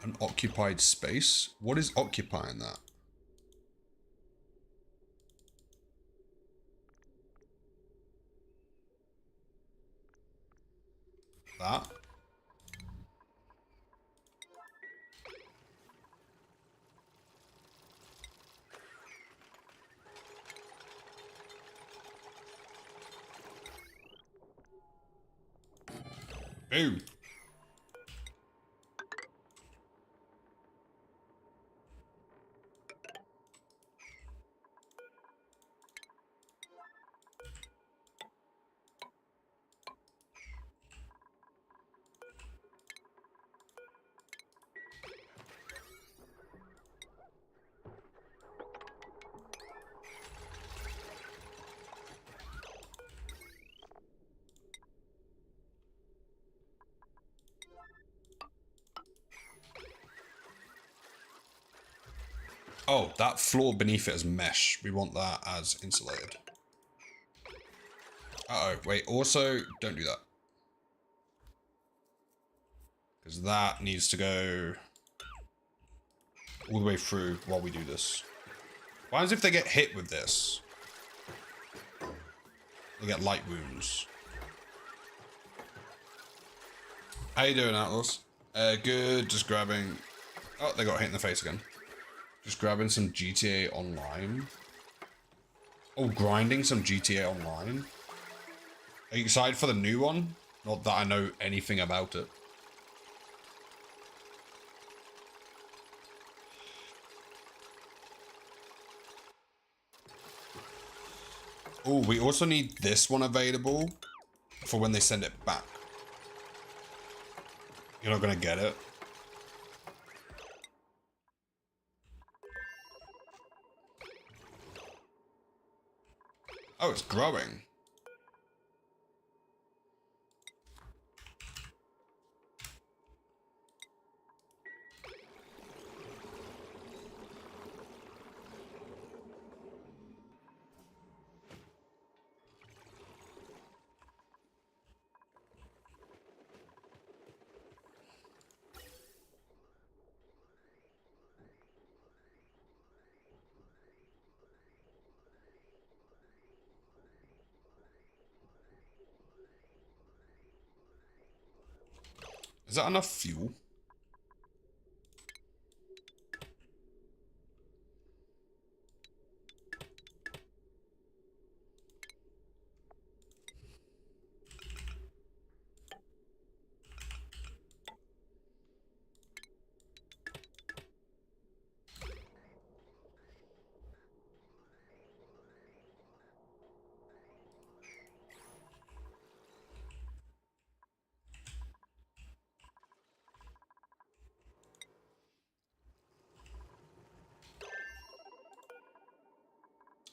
An occupied space? What is occupying that? That? Boom. Oh, that floor beneath it is mesh. We want that as insulated. Uh-oh, wait, also, don't do that. Because that needs to go all the way through while we do this. What happens if they get hit with this? They'll get light wounds. How you doing, Atlas? Good, just grabbing... Oh, they got hit in the face again. Just grabbing some GTA Online. Oh, grinding some GTA Online. Are you excited for the new one? Not that I know anything about it. Oh, we also need this one available for when they send it back. You're not gonna get it. Oh, it's growing. Is that enough fuel?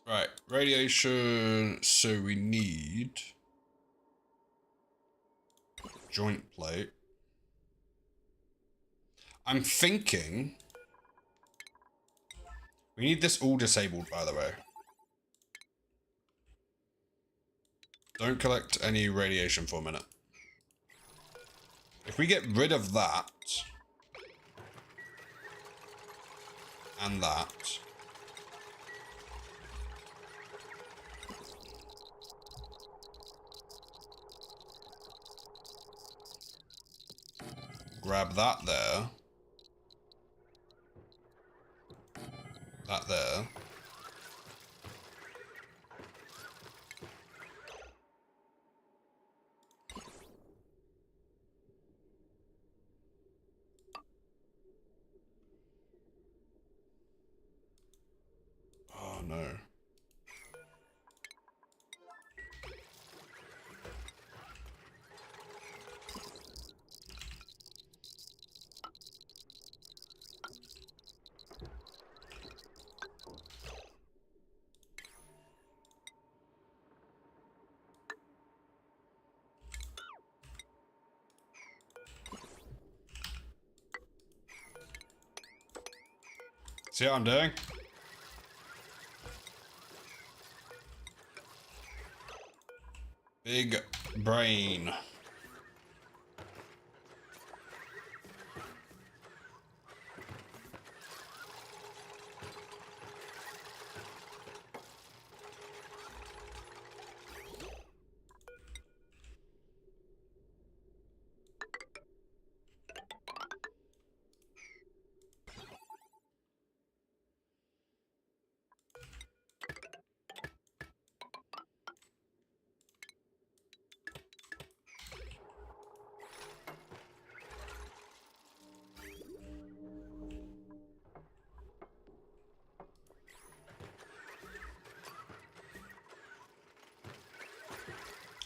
Right, radiation, so we need joint plate. I'm thinking we need this all disabled, by the way. Don't collect any radiation for a minute. If we get rid of that and that, grab that there. That there. Oh no. See what I'm doing? Big brain.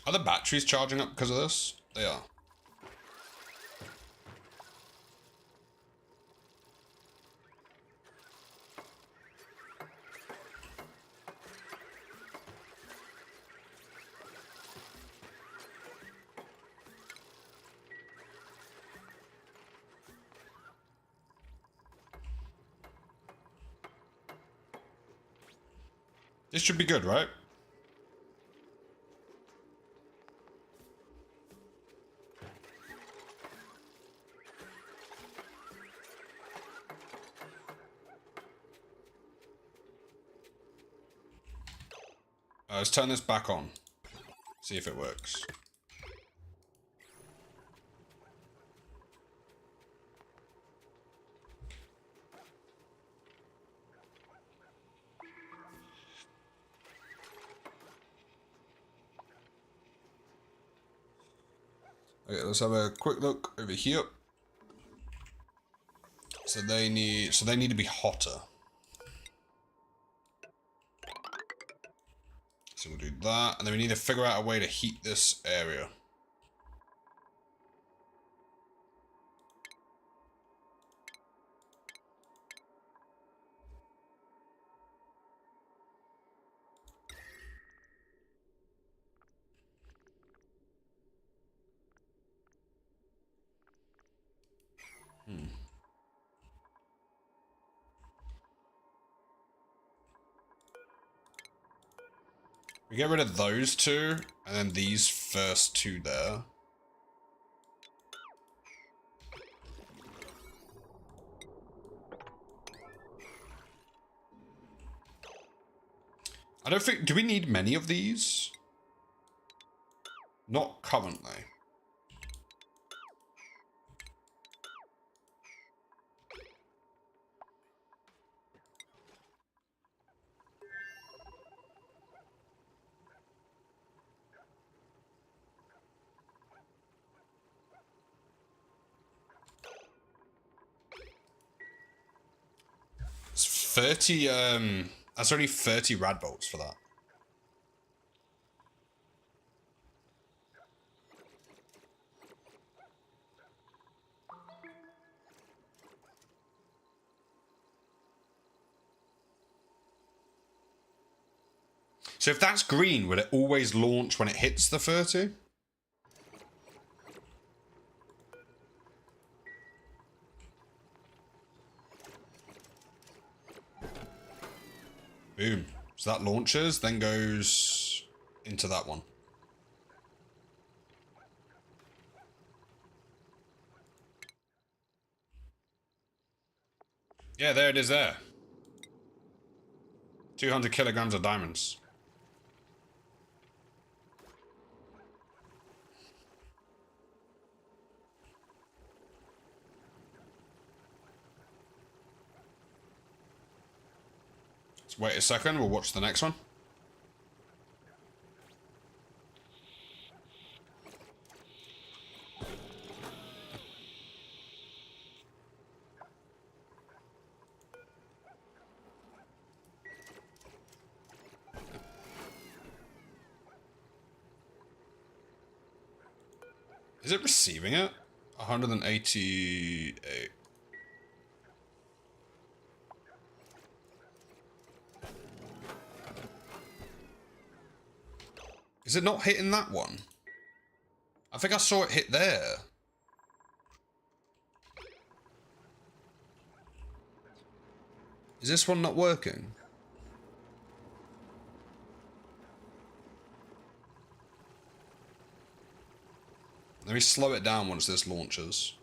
Are the batteries charging up because of this? They are. This should be good, right? Let's turn this back on. See if it works. Okay, let's have a quick look over here. So they need to be hotter. So we'll do that, and then we need to figure out a way to heat this area. We get rid of those two, and then these first two there. I don't think... Do we need many of these? Not currently. It's 30, that's only 30 rad bolts for that. So if that's green, would it always launch when it hits the 30? Boom. So that launches, then goes into that one. Yeah, there it is there. 200 kilograms of diamonds. Let's wait a second, we'll watch the next one. Is it receiving it? 188. Is it not hitting that one? I think I saw it hit there. Is this one not working? Let me slow it down once this launches.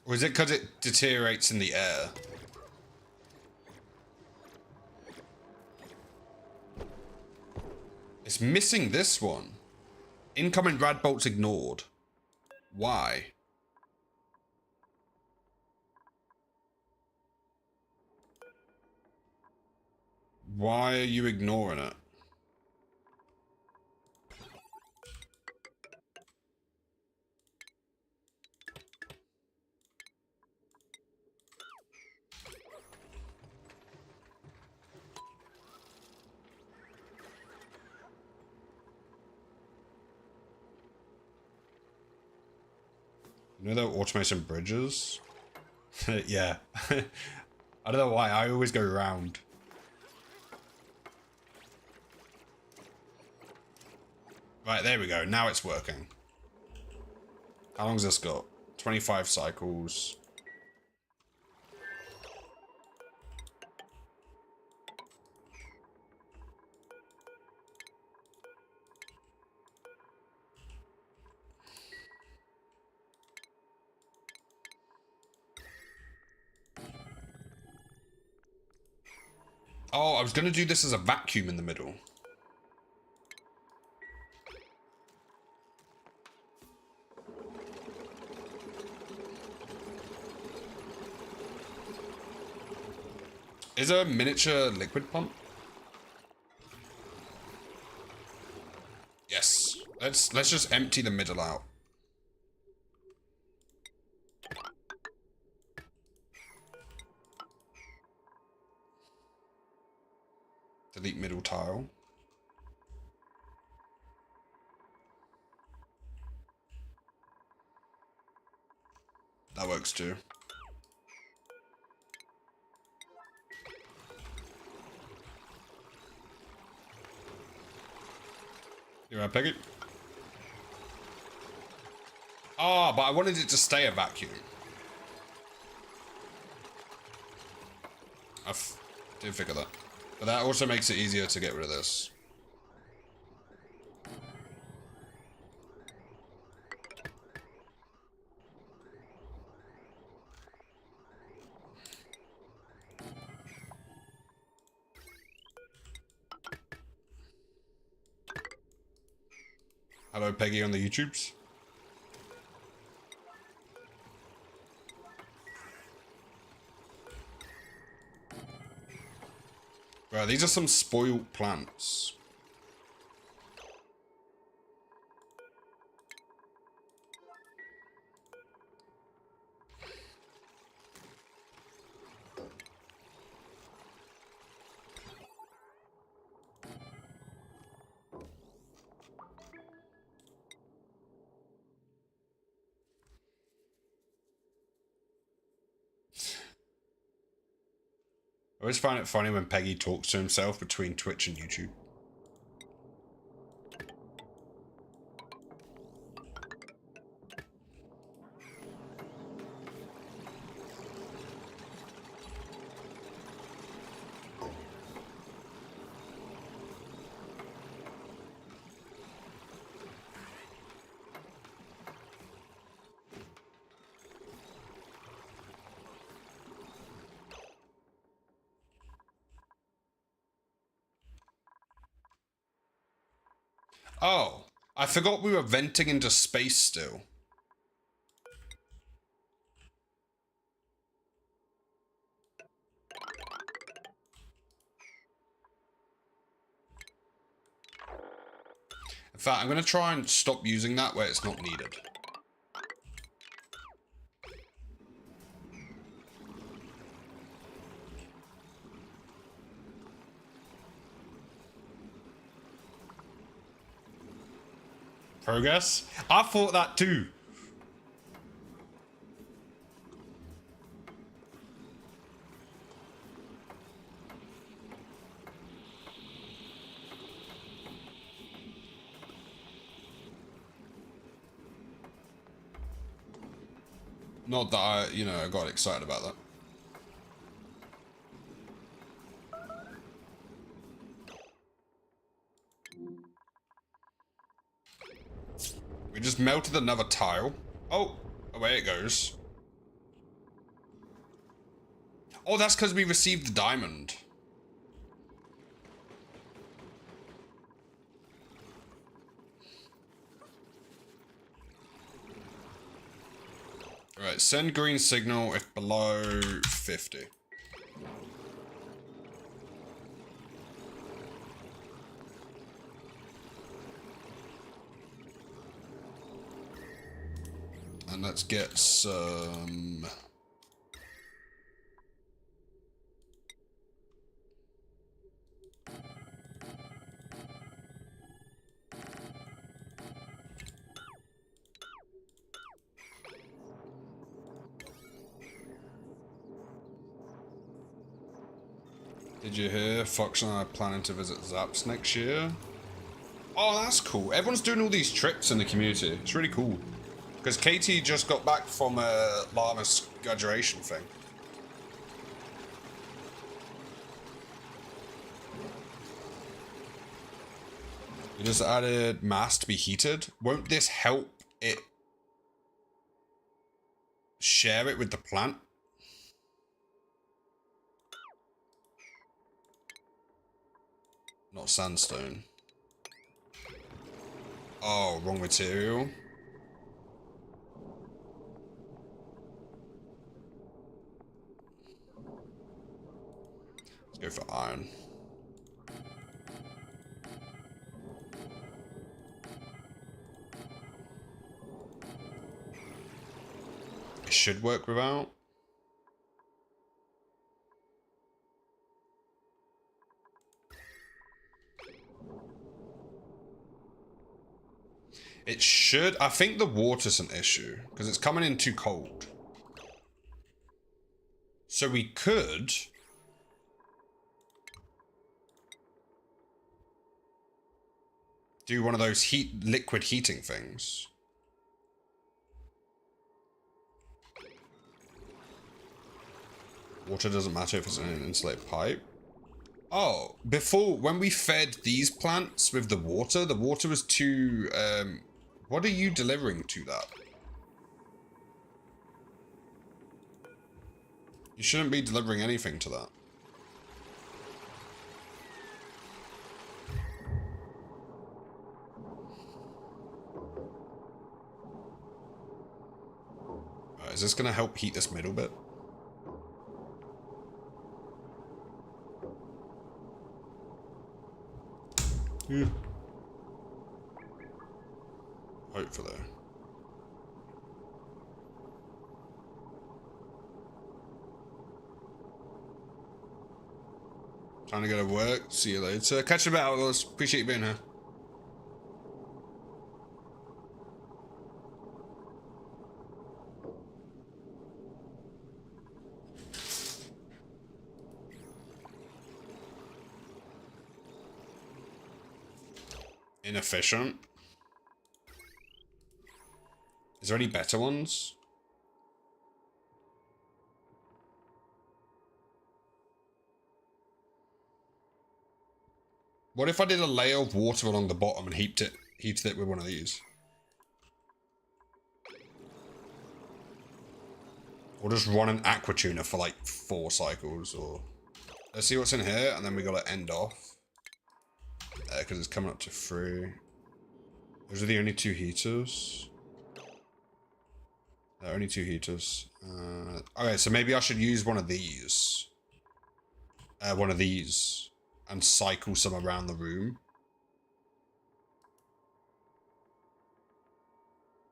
Or is it because it deteriorates in the air? It's missing this one. Incoming rad bolts ignored. Why? Why are you ignoring it? You know the automation bridges? Yeah. I don't know why, I always go round. Right, there we go. Now it's working. How long's this got? 25 cycles. Oh, I was going to do this as a vacuum in the middle. Is there a miniature liquid pump? Yes. Let's just empty the middle out. Delete middle tile. That works too. You right, Peggy? Ah, but I wanted it to stay a vacuum. I did figure that. But that also makes it easier to get rid of this. Hello, Peggy on the YouTubes. Right, these are some spoiled plants. I always find it funny when Peggy talks to himself between Twitch and YouTube. Oh, I forgot we were venting into space still. In fact, I'm going to try and stop using that where it's not needed. Progress? I thought that too. Not that I got excited about that. We just melted another tile. Oh, away it goes. Oh, that's because we received the diamond. Alright, send green signal if below 50. And let's get some... Did you hear? Fox and I are planning to visit Zaps next year. Oh, that's cool. Everyone's doing all these trips in the community. It's really cool. Because Katie just got back from a Llama's graduation thing. We just added mass to be heated. Won't this help it share it with the plant? Not sandstone. Oh, wrong material. Let's go for iron. It should work without. It should. I think the water's an issue because it's coming in too cold. So we could do one of those liquid heating things. Water doesn't matter if it's in an insulated pipe. Oh, before, when we fed these plants with the water was too, what are you delivering to that? You shouldn't be delivering anything to that. Is this going to help heat this middle bit? Yeah. Hopefully. Trying to go to work. See you later. Catch you about, Outlaws. Appreciate you being here. Inefficient. Is there any better ones? What if I did a layer of water along the bottom and heated it with one of these? Or just run an aqua tuner for like 4 cycles, or... Let's see what's in here, and then we gotta end off. Because it's coming up to 3. Those are the only two heaters. There are only two heaters. Okay, so maybe I should use one of these. And cycle some around the room.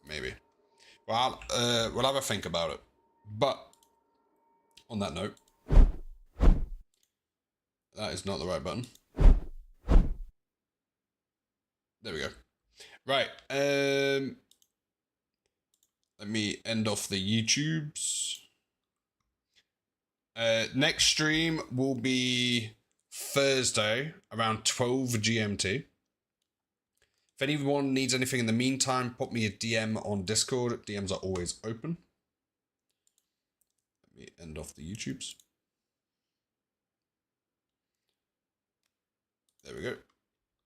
Maybe. Well, we'll have a think about it. But, on that note, that is not the right button. There we go. Right, let me end off the YouTubes. Next stream will be Thursday around 12 GMT. If anyone needs anything in the meantime, pop me a DM on Discord. DMs are always open. Let me end off the YouTubes. There we go.